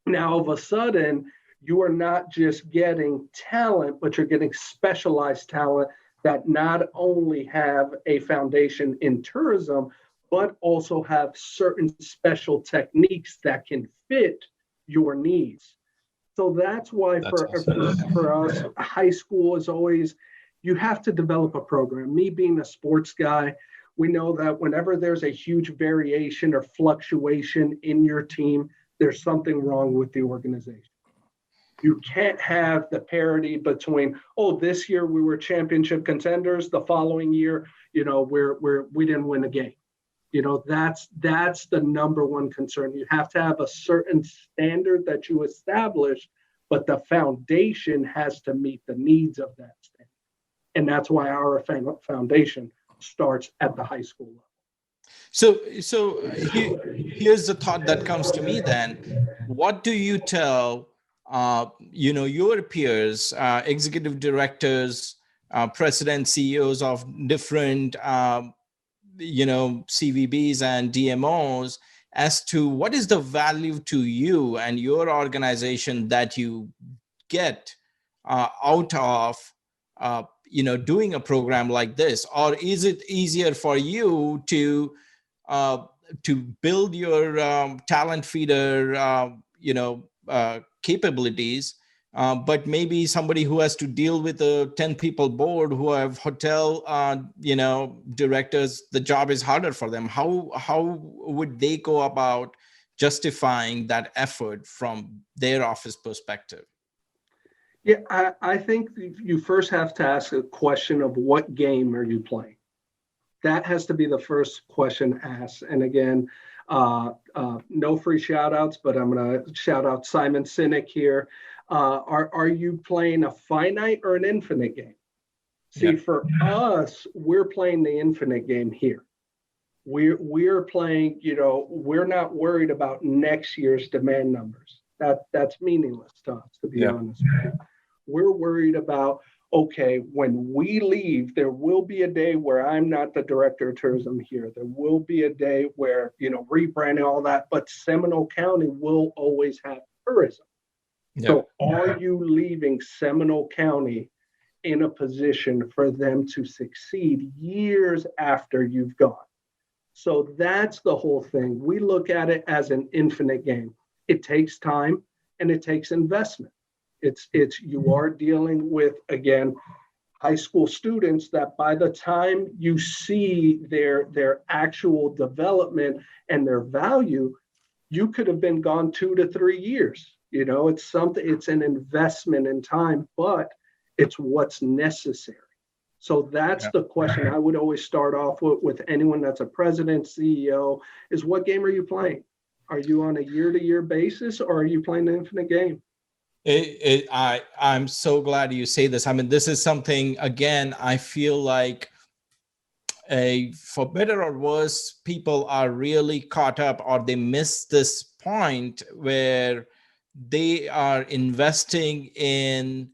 now all of a sudden, you are not just getting talent, but you're getting specialized talent that not only have a foundation in tourism, but also have certain special techniques that can fit your needs. So that's why for us, high school is always, you have to develop a program. Me being a sports guy, we know that whenever there's a huge variation or fluctuation in your team, there's something wrong with the organization. You can't have the parity between, this year we were championship contenders, the following year, we didn't win a game. That's the number one concern. You have to have a certain standard that you establish, but the foundation has to meet the needs of that standard. And that's why our foundation starts at the high school level. So here's the thought that comes to me then. What do you tell, your peers, executive directors, presidents, CEOs of different, CVBs and DMOs as to what is the value to you and your organization that you get out of doing a program like this? Or is it easier for you to build your talent feeder capabilities, but maybe somebody who has to deal with a 10 people board who have hotel directors, the job is harder for them? How would they go about justifying that effort from their office perspective? Yeah, I think you first have to ask a question of what game are you playing? That has to be the first question asked. And again, no free shout outs, but I'm going to shout out Simon Sinek here. Are you playing a finite or an infinite game? See, for us, we're playing the infinite game here. We're playing, we're not worried about next year's demand numbers. That's meaningless to us, to be honest with you. We're worried about, okay, when we leave, there will be a day where I'm not the director of tourism here. There will be a day where, rebranding, all that, but Seminole County will always have tourism. Yeah. So are you leaving Seminole County in a position for them to succeed years after you've gone? So that's the whole thing. We look at it as an infinite game. It takes time and it takes investment. You are dealing with, again, high school students that by the time you see their actual development and their value, you could have been gone 2 to 3 years. It's an investment in time, but it's what's necessary. So that's the question I would always start off with anyone that's a president, CEO, is what game are you playing? Are you on a year-to-year basis, or are you playing an infinite game? I'm so glad you say this. I mean, this is something, again, I feel like for better or worse, people are really caught up, or they miss this point where they are investing in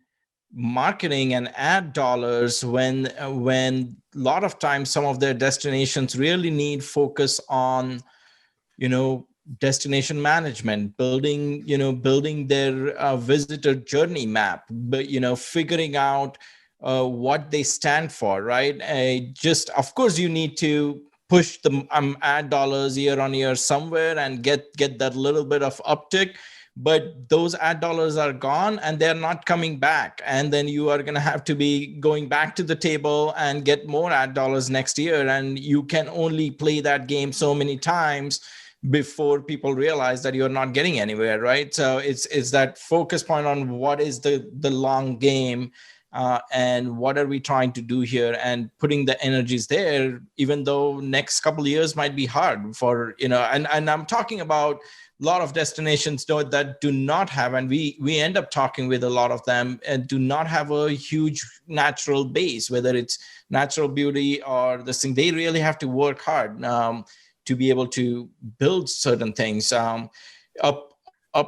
marketing and ad dollars when a lot of times some of their destinations really need focus on, destination management, building their visitor journey map, but figuring out what they stand for, right? Of course, you need to push the ad dollars year on year somewhere and get that little bit of uptick, but those ad dollars are gone and they're not coming back, and then you are going to have to be going back to the table and get more ad dollars next year, and you can only play that game so many times before people realize that you're not getting anywhere, right? So it's that focus point on what is the long game, and what are we trying to do here, and putting the energies there, even though next couple of years might be hard for, and I'm talking about a lot of destinations that do not have, and we end up talking with a lot of them, and do not have a huge natural base, whether it's natural beauty or this thing. They really have to work hard to be able to build certain things. Up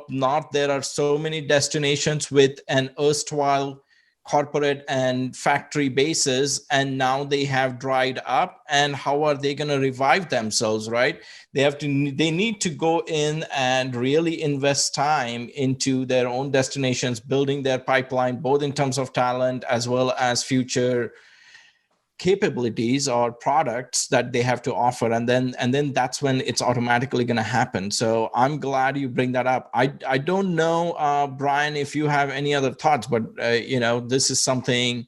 north, there are so many destinations with an erstwhile corporate and factory bases, and now they have dried up, and how are they going to revive themselves, right? They need to go in and really invest time into their own destinations, building their pipeline, both in terms of talent as well as future capabilities or products that they have to offer, and then that's when it's automatically going to happen. So I'm glad you bring that up. I don't know, Brian, if you have any other thoughts, but this is something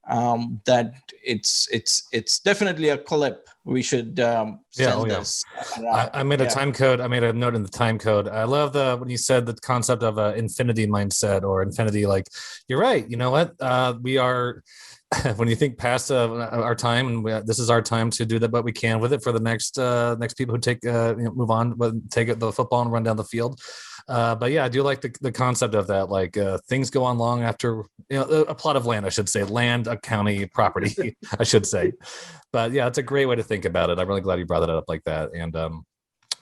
that it's definitely a clip. We should send this. I made a time code. I made a note in the time code. I love when you said the concept of infinity mindset, or infinity. Like, you're right. You know what? We are. When you think past our time, and this is our time to do that, but we can with it for the next people who take move on, but take the football and run down the field. But yeah, I do like the concept of that. Like things go on long after a plot of land, I should say, land, a county property, I should say. But yeah, it's a great way to think about it. I'm really glad you brought that up like that. And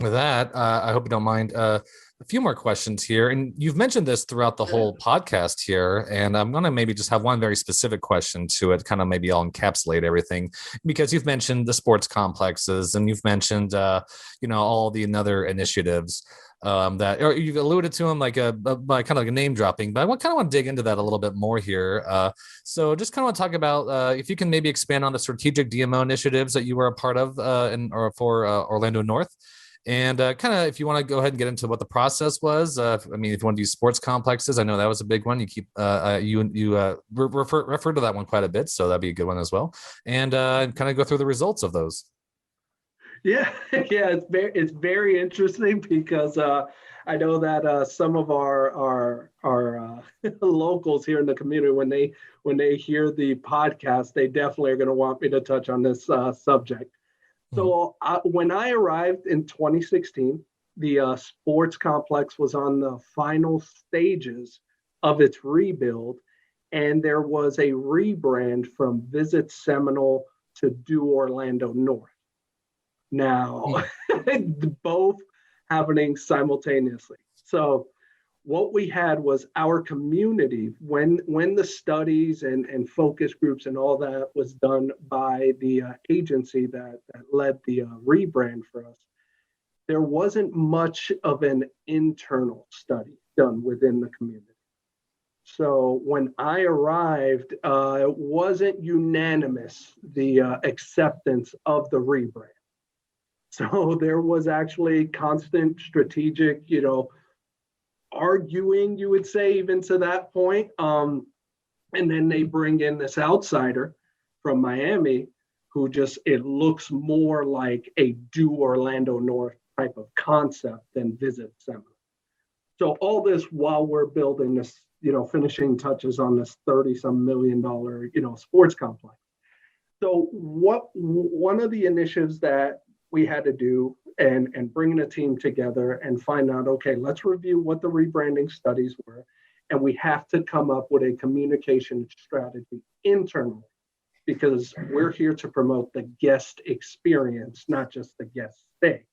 With that, I hope you don't mind a few more questions here. And you've mentioned this throughout the whole podcast here. And I'm going to maybe just have one very specific question to it, kind of maybe I'll encapsulate everything, because you've mentioned the sports complexes and you've mentioned, all the other initiatives that, or you've alluded to them by kind of like a name dropping, but I kind of want to dig into that a little bit more here. So just kind of want to talk about if you can maybe expand on the strategic DMO initiatives that you were a part of for Orlando North. And kind of, if you want to go ahead and get into what the process was, if you want to use sports complexes, I know that was a big one. You keep refer to that one quite a bit, so that'd be a good one as well. And kind of go through the results of those. Yeah, it's very interesting because I know that some of our locals here in the community, when they hear the podcast, they definitely are going to want me to touch on this subject. So when I arrived in 2016, the sports complex was on the final stages of its rebuild, and there was a rebrand from Visit Seminole to Do Orlando North. Now, both happening simultaneously. So what we had was our community, when the studies and focus groups and all that was done by the agency that led the rebrand for us, there wasn't much of an internal study done within the community. So when I arrived, it wasn't unanimous, the acceptance of the rebrand. So there was actually constant strategic, arguing, you would say, even to that point. And then they bring in this outsider from Miami who it looks more like a Do Orlando North type of concept than Visit Seminole. So all this while we're building this, finishing touches on this $30-some million, sports complex. So one of the initiatives that we had to do and bringing a team together and find out, okay, let's review what the rebranding studies were. And we have to come up with a communication strategy internally, because we're here to promote the guest experience, not just the guest stay.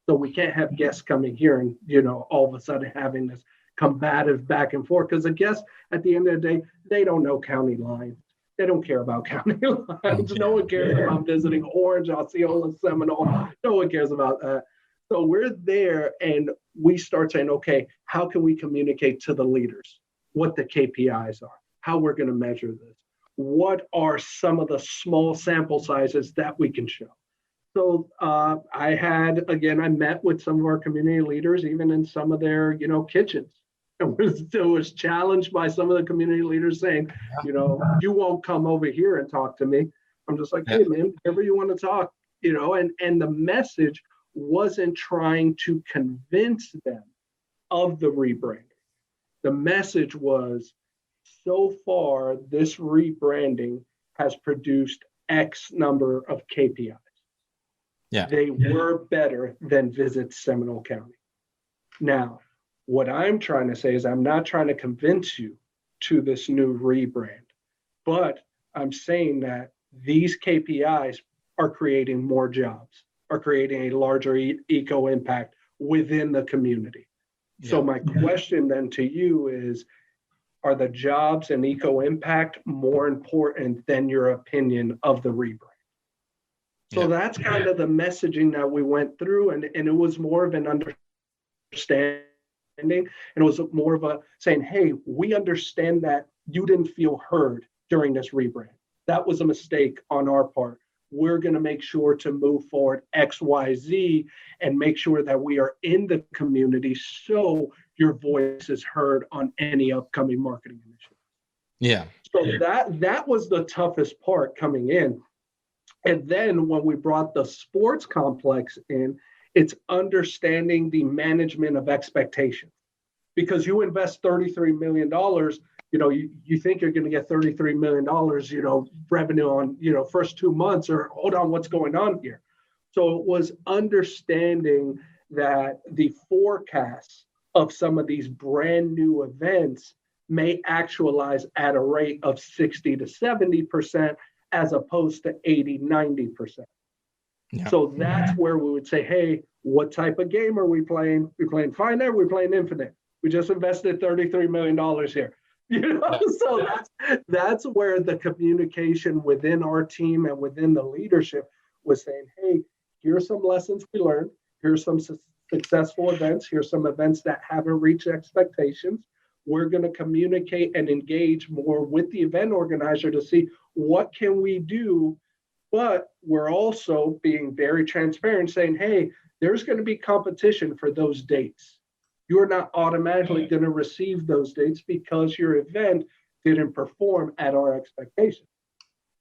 So we can't have guests coming here and, all of a sudden having this combative back and forth, because the guests at the end of the day, they don't know county lines. They don't care about county lines. No one cares about visiting Orange, Osceola, Seminole. No one cares about that. So we're there and we start saying, okay, how can we communicate to the leaders what the KPIs are, how we're going to measure this? What are some of the small sample sizes that we can show? So I met with some of our community leaders, even in some of their, kitchens. And was challenged by some of the community leaders saying, you won't come over here and talk to me. I'm just like, hey, man, whenever you want to talk, and the message wasn't trying to convince them of the rebranding. The message was, so far, this rebranding has produced X number of KPIs. Yeah. They were better than Visit Seminole County. Now, what I'm trying to say is I'm not trying to convince you to this new rebrand, but I'm saying that these KPIs are creating more jobs, are creating a larger eco impact within the community. Yeah. So my question then to you is, are the jobs and eco impact more important than your opinion of the rebrand? So that's kind of the messaging that we went through, and it was more of an understanding. And it was more of a saying, hey, we understand that you didn't feel heard during this rebrand. That was a mistake on our part. We're going to make sure to move forward X, Y, Z and make sure that we are in the community so your voice is heard on any upcoming marketing initiative. Yeah. So that was the toughest part coming in. And then when we brought the sports complex in, it's understanding the management of expectations, because you invest $33 million, you think you're going to get $33 million, revenue on, first 2 months, or hold on, what's going on here? So it was understanding that the forecasts of some of these brand new events may actualize at a rate of 60 to 70% as opposed to 80, 90%. Yeah. So that's where we would say, hey, What type of game are we playing? We playing finite, we're playing infinite. We just invested $33 million here. So that's where the communication within our team and within the leadership was saying, hey, here's some lessons we learned. Here's some successful events. Here's some events that haven't reached expectations. We're going to communicate and engage more with the event organizer to see what can we do. But we're also being very transparent, saying, hey, there's going to be competition for those dates. You're not automatically going to receive those dates because your event didn't perform at our expectations.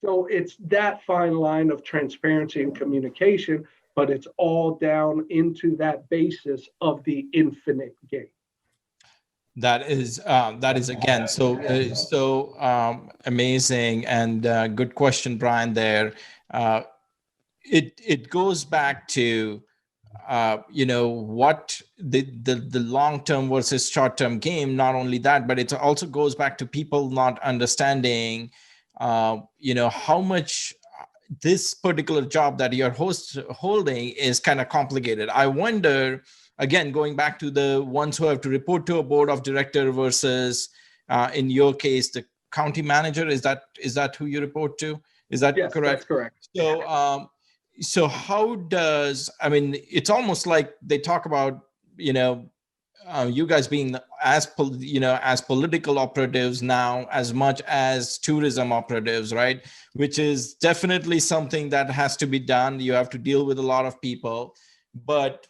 So it's that fine line of transparency and communication, but it's all down into that basis of the infinite game. That is again so amazing, and good question, Brian. There, it goes back to what the long-term versus short-term game. Not only that, but it also goes back to people not understanding how much this particular job that you're holding is kind of complicated. I wonder, again, going back to the ones who have to report to a board of director versus in your case the county manager, is that who you report to? Is that yes, correct? That's correct. So how does, it's almost like they talk about, you guys being as political operatives now as much as tourism operatives, right? Which is definitely something that has to be done. You have to deal with a lot of people, but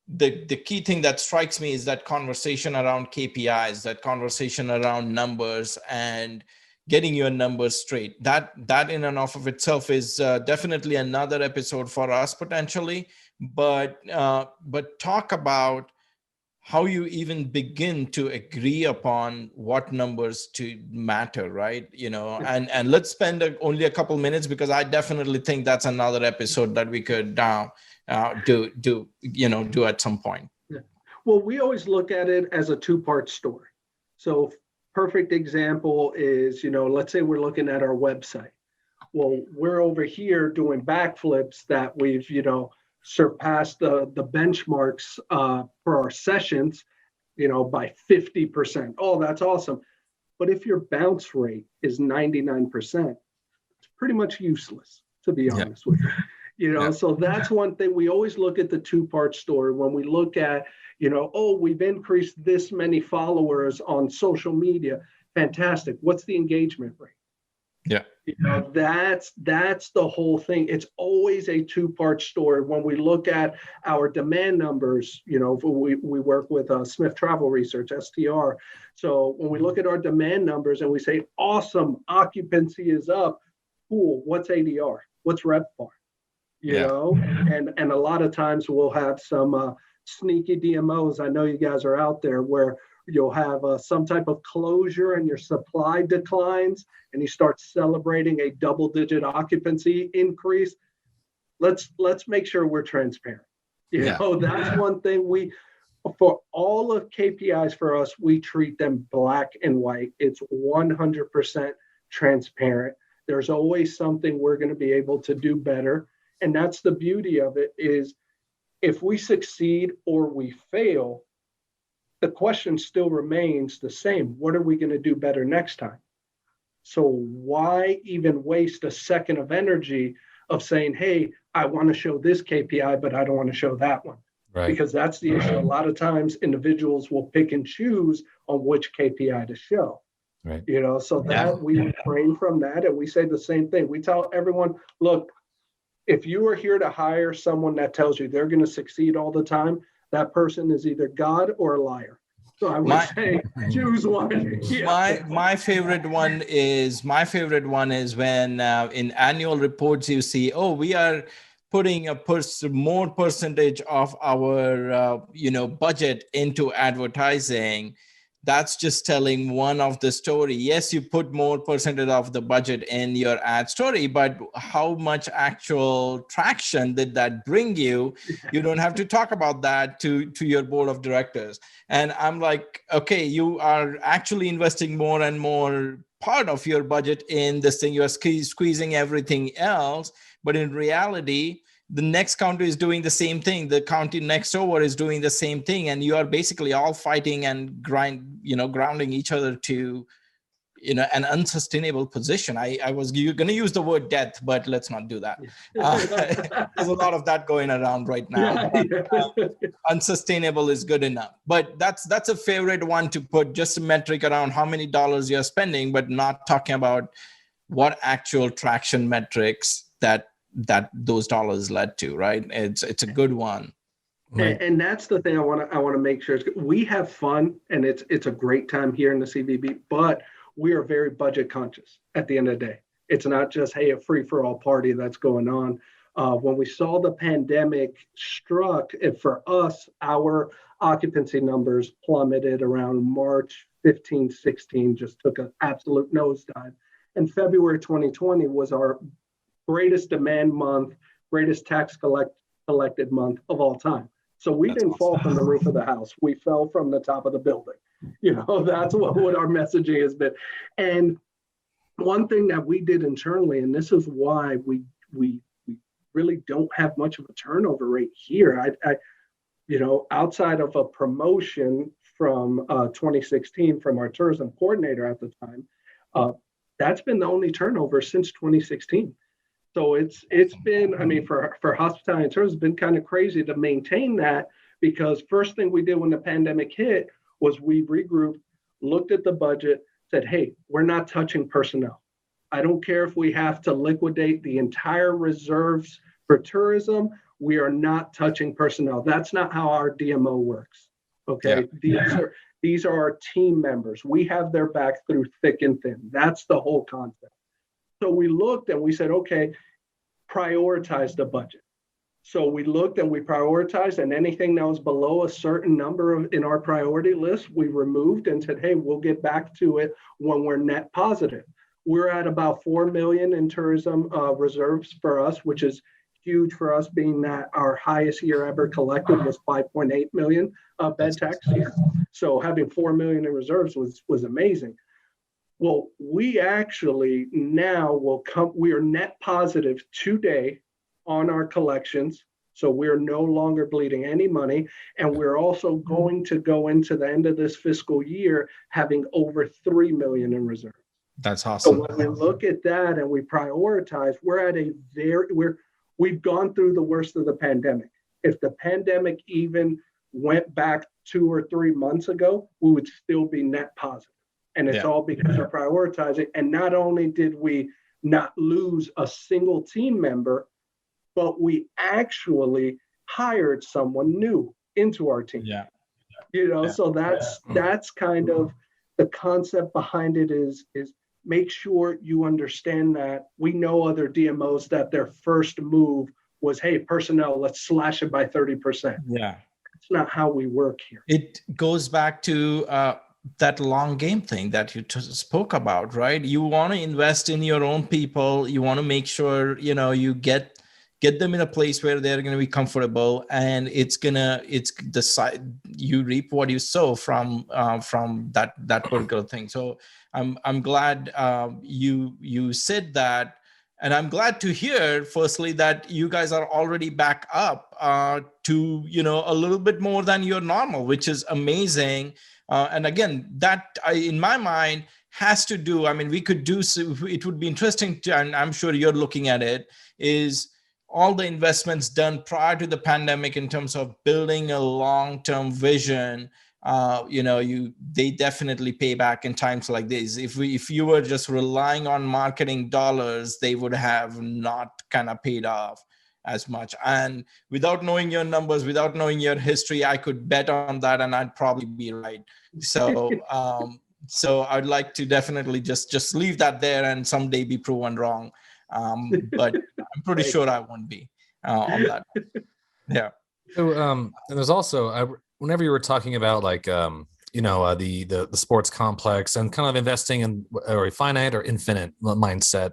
the key thing that strikes me is that conversation around KPIs, that conversation around numbers and getting your numbers straight. That in and of itself is definitely another episode for us potentially. But talk about how you even begin to agree upon what numbers to matter, right? And let's spend only a couple minutes, because I definitely think that's another episode that we could do at some point. Yeah. Well, we always look at it as a two-part story. So perfect example is, let's say we're looking at our website. Well, we're over here doing backflips that we've, surpassed the benchmarks for our sessions, by 50%. Oh, that's awesome. But if your bounce rate is 99%, it's pretty much useless, to be honest with you. So that's one thing. We always look at the two-part story when we look at, we've increased this many followers on social media. Fantastic. What's the engagement rate? Yeah. That's the whole thing. It's always a two-part story. When we look at our demand numbers, we work with Smith Travel Research, STR. So when we look at our demand numbers and we say, awesome, occupancy is up, cool. What's ADR? What's RevPAR? And a lot of times we'll have some sneaky DMOs. I know you guys are out there where you'll have some type of closure and your supply declines and you start celebrating a double-digit occupancy increase. Let's make sure we're transparent. That's one thing for all of KPIs for us, we treat them black and white. It's 100% transparent. There's always something we're going to be able to do better. And that's the beauty of it, is if we succeed or we fail, the question still remains the same. What are we going to do better next time? So why even waste a second of energy of saying, hey, I want to show this KPI, but I don't want to show that one? Right. Because that's the issue. A lot of times individuals will pick and choose on which KPI to show. Right. So that we refrain from that, and we say the same thing. We tell everyone, look, if you are here to hire someone that tells you they're going to succeed all the time, that person is either God or a liar. So I would say choose one. My favorite one is when in annual reports you see, we are putting more percentage of our budget into advertising. That's just telling one of the story. Yes, you put more percentage of the budget in your ad story, but how much actual traction did that bring you? You don't have to talk about that to your board of directors. And I'm like, okay, you are actually investing more and more part of your budget in this thing. You're squeezing everything else. But in reality, the next county is doing the same thing. The county next over is doing the same thing. And you are basically all fighting and grounding each other to, an unsustainable position. I was going to use the word death, but let's not do that. There's a lot of that going around right now. But, unsustainable is good enough. But that's a favorite one to put, just a metric around how many dollars you're spending, but not talking about what actual traction metrics that those dollars led to, right? It's a good one. Right. And that's the thing I want to make sure. We have fun, and it's a great time here in the CVB, but we are very budget conscious at the end of the day. It's not just, hey, a free-for-all party that's going on. When we saw the pandemic struck, for us, our occupancy numbers plummeted around March 15, 16, just took an absolute nosedive. And February 2020 was our greatest demand month, greatest tax collected month of all time. So we didn't fall from the roof of the house. We fell from the top of the building. That's what our messaging has been. And one thing that we did internally, and this is why we really don't have much of a turnover rate here. Outside of a promotion from 2016 from our tourism coordinator at the time, that's been the only turnover since 2016. So it's been, for hospitality and tourism, it's been kind of crazy to maintain that, because first thing we did when the pandemic hit was we regrouped, looked at the budget, said, hey, we're not touching personnel. I don't care if we have to liquidate the entire reserves for tourism. We are not touching personnel. That's not how our DMO works. Okay. Yeah. These are our team members. We have their back through thick and thin. That's the whole concept. So we looked and we said, okay, prioritize the budget. So we looked and we prioritized, and anything that was below a certain number in our priority list, we removed and said, hey, we'll get back to it when we're net positive. We're at about 4 million in tourism reserves for us, which is huge for us, being that our highest year ever collected was 5.8 million bed tax year. So having 4 million in reserves was amazing. Well, we actually now we are net positive today on our collections. So we're no longer bleeding any money. And we're also going to go into the end of this fiscal year having over 3 million in reserves. That's awesome. So when we look at that and we prioritize, we've gone through the worst of the pandemic. If the pandemic even went back 2 or 3 months ago, we would still be net positive. And it's all because of prioritizing. And not only did we not lose a single team member, but we actually hired someone new into our team. So that's kind of the concept behind it is make sure you understand that we know other DMOs that their first move was, hey, personnel, let's slash it by 30%. Yeah. It's not how we work here. It goes back to that long game thing that you spoke about, right? You want to invest in your own people. You want to make sure, you get them in a place where they're going to be comfortable, and it's the side you reap what you sow from that particular thing. So I'm glad you said that, and I'm glad to hear firstly that you guys are already back up to a little bit more than your normal, which is amazing. And again, that in my mind has to do, we could do, it would be interesting to, and I'm sure you're looking at it, is all the investments done prior to the pandemic in terms of building a long-term vision. They definitely pay back in times like this. If you were just relying on marketing dollars, they would have not kind of paid off as much. And without knowing your numbers, without knowing your history, I could bet on that and I'd probably be right. So so I'd like to definitely just leave that there and someday be proven wrong. But I'm pretty sure I won't be on that. Yeah. So and there's also whenever you were talking about like the sports complex and kind of investing in a finite or infinite mindset,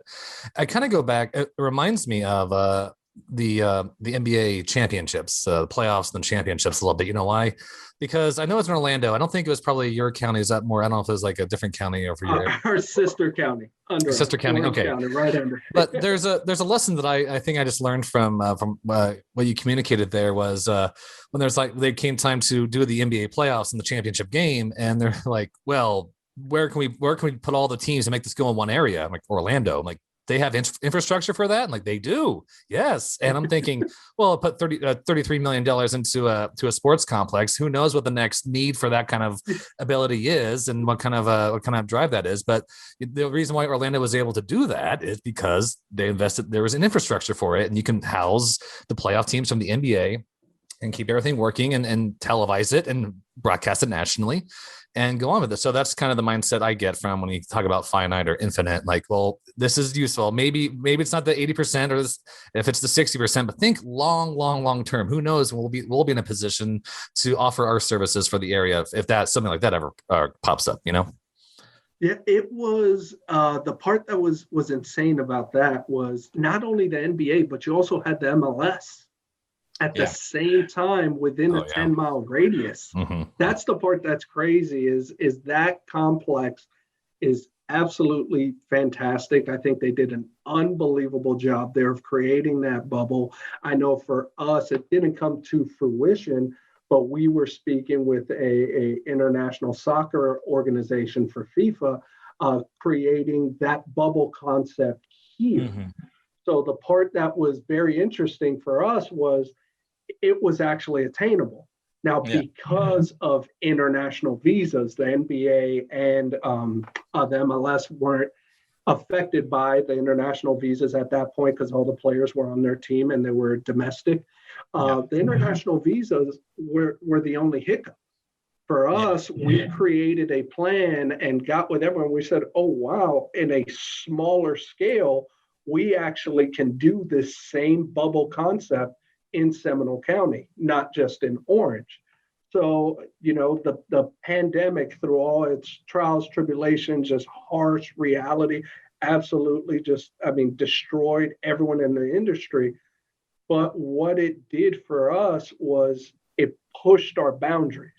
I kind of go back. It reminds me of the NBA championships, the playoffs and the championships a little bit. You know why? Because I know it's in Orlando. I don't think it was probably your county. Is that more? I don't know if it was like a different county over your Our sister county, under sister county. Orange Okay, County, right under. but there's a lesson that I think I just learned from what you communicated there was when there's like they came time to do the NBA playoffs and the championship game, and they're like, well, where can we put all the teams and make this go in one area? I'm like, Orlando. I'm like, they have infrastructure for that? And like, they do. Yes. And I'm thinking, well, I'll put $33 million into a sports complex. Who knows what the next need for that kind of ability is and what kind of drive that is. But the reason why Orlando was able to do that is because they invested, there was an infrastructure for it, and you can house the playoff teams from the NBA and keep everything working and televise it and broadcast it nationally and go on with it. So that's kind of the mindset I get from when you talk about finite or infinite. Like, well, this is useful. Maybe it's not the 80% or this, if it's the 60%, but think long term. Who knows? We'll be in a position to offer our services for the area if that something like that ever pops up. You know. Yeah, it was the part that was insane about that was not only the NBA, but you also had the MLS at the same time within a 10-mile radius. Mm-hmm. That's the part that's crazy is that complex is absolutely fantastic. I think they did an unbelievable job there of creating that bubble. I know for us, it didn't come to fruition, but we were speaking with a international soccer organization for FIFA, creating that bubble concept here. Mm-hmm. So the part that was very interesting for us was it was actually attainable. Now, because of international visas, the NBA and the MLS weren't affected by the international visas at that point because all the players were on their team and they were domestic. The international visas were the only hiccup. For us, we created a plan and got with everyone. We said, oh, wow, in a smaller scale, we actually can do this same bubble concept in Seminole County, not just in Orange. So, you know, the pandemic, through all its trials, tribulations, just harsh reality, absolutely destroyed everyone in the industry. But what it did for us was it pushed our boundaries.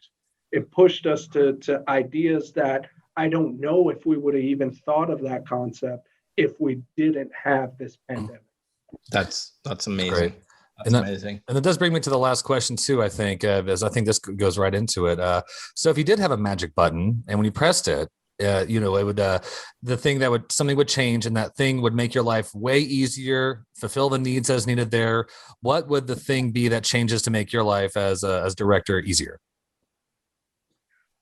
It pushed us to ideas that I don't know if we would have even thought of that concept if we didn't have this pandemic. That's amazing. Great. That's amazing. And that does bring me to the last question too, I think, as I think this goes right into it. So if you did have a magic button and when you pressed it, it would, something would change and that thing would make your life way easier, fulfill the needs as needed there. What would the thing be that changes to make your life as director easier?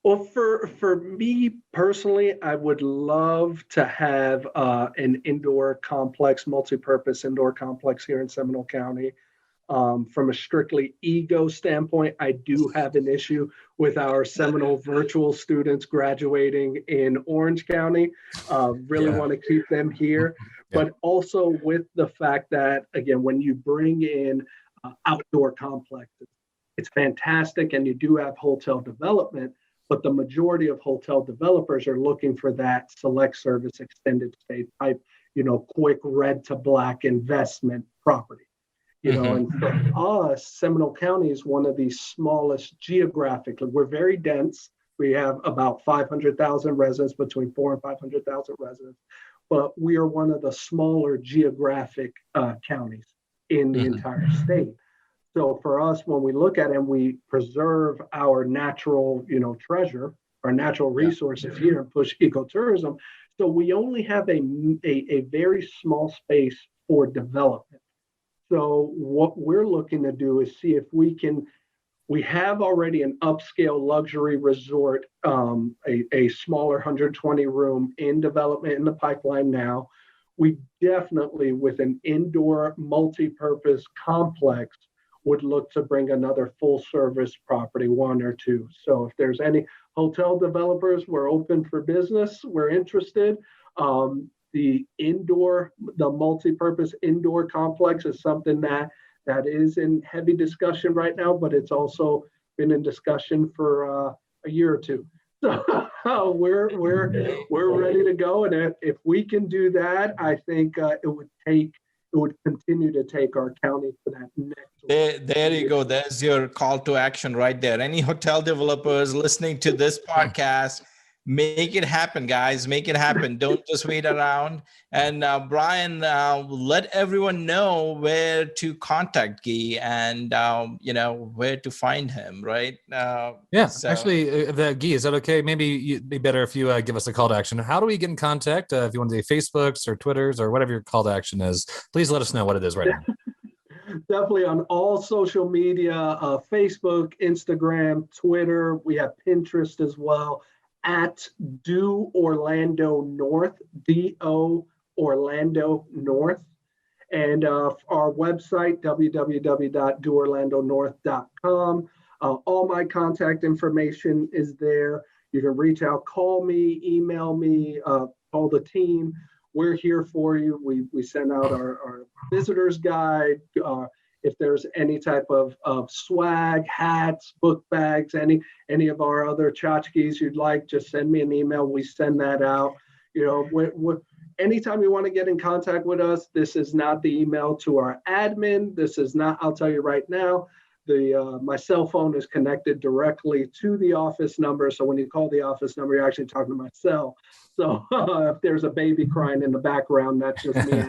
Well, for me personally, I would love to have an indoor complex, multi-purpose indoor complex here in Seminole County. From a strictly ego standpoint, I do have an issue with our Seminole virtual students graduating in Orange County. Really want to keep them here, but also with the fact that, again, when you bring in outdoor complexes, it's fantastic and you do have hotel development, but the majority of hotel developers are looking for that select service extended stay type, quick red to black investment property. And for us, Seminole County is one of the smallest geographically. We're very dense. We have about 500,000 residents, between 400,000 and 500,000 residents, but we are one of the smaller geographic counties in the entire state. So for us, when we look at it and we preserve our natural, treasure, our natural resources here and push ecotourism, so we only have a very small space for development. So what we're looking to do is see if we have already an upscale luxury resort, a smaller 120 room in development in the pipeline now. We definitely, with an indoor multi-purpose complex, would look to bring another full service property, one or two. So if there's any hotel developers, we're open for business, we're interested. The multi-purpose indoor complex is something that is in heavy discussion right now, but it's also been in discussion for a year or two. So we're ready to go, and if we can do that, I think it would take it would continue to take our county to that next. There you go. There's your call to action right there. Any hotel developers listening to this podcast, make it happen, guys. Make it happen. Don't just wait around. And Brian, let everyone know where to contact Guy and where to find him. Right? Actually, Guy, is that okay? Maybe it'd be better if you give us a call to action. How do we get in contact? If you want to do Facebooks or Twitters or whatever your call to action is, please let us know what it is right now. Definitely on all social media, Facebook, Instagram, Twitter. We have Pinterest as well. At Do Orlando North, DO Orlando North, and our website, www.doorlandonorth.com. All my contact information is there. You can reach out, call me, email me, call the team. We're here for you. We send out our visitor's guide. If there's any type of swag, hats, book bags, any of our other tchotchkes you'd like, just send me an email. We send that out. Anytime you want to get in contact with us, this is not the email to our admin. This is not, I'll tell you right now, my cell phone is connected directly to the office number. So when you call the office number, you're actually talking to myself. So if there's a baby crying in the background, that's just me.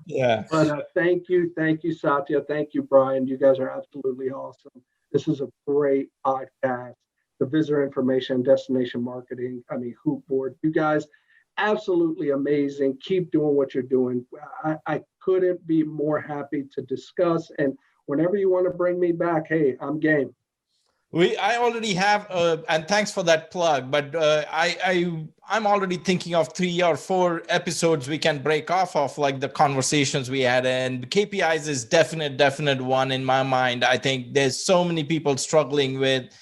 Yeah. But thank you, Satya. Thank you, Brian. You guys are absolutely awesome. This is a great podcast. The visitor information, destination marketing. Hoop board. You guys, absolutely amazing. Keep doing what you're doing. I couldn't be more happy to discuss. And whenever you want to bring me back, hey, I'm game. I already have, and thanks for that plug, but I'm already thinking of 3 or 4 episodes we can break off of, like the conversations we had, and KPIs is definite one in my mind. I think there's so many people struggling with,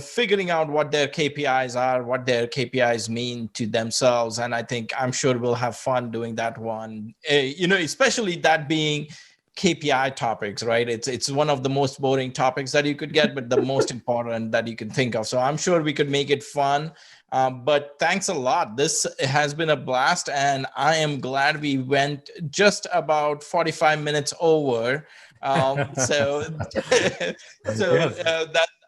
figuring out what their KPIs are, what their KPIs mean to themselves. And I'm sure we'll have fun doing that one, especially that being KPI topics, right? It's one of the most boring topics that you could get, but the most important that you can think of. So I'm sure we could make it fun. But thanks a lot. This has been a blast, and I am glad we went just about 45 minutes over. That's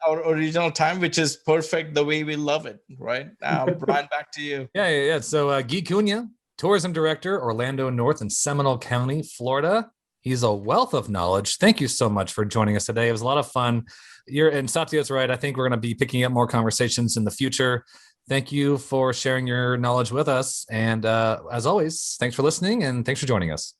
our original time, which is perfect the way we love it, right? Brian, back to you. Yeah. So Guy Cunha, Tourism Director, Orlando North and Seminole County, Florida. He's a wealth of knowledge. Thank you so much for joining us today. It was a lot of fun. And Satya's right. I think we're going to be picking up more conversations in the future. Thank you for sharing your knowledge with us. And as always, thanks for listening and thanks for joining us.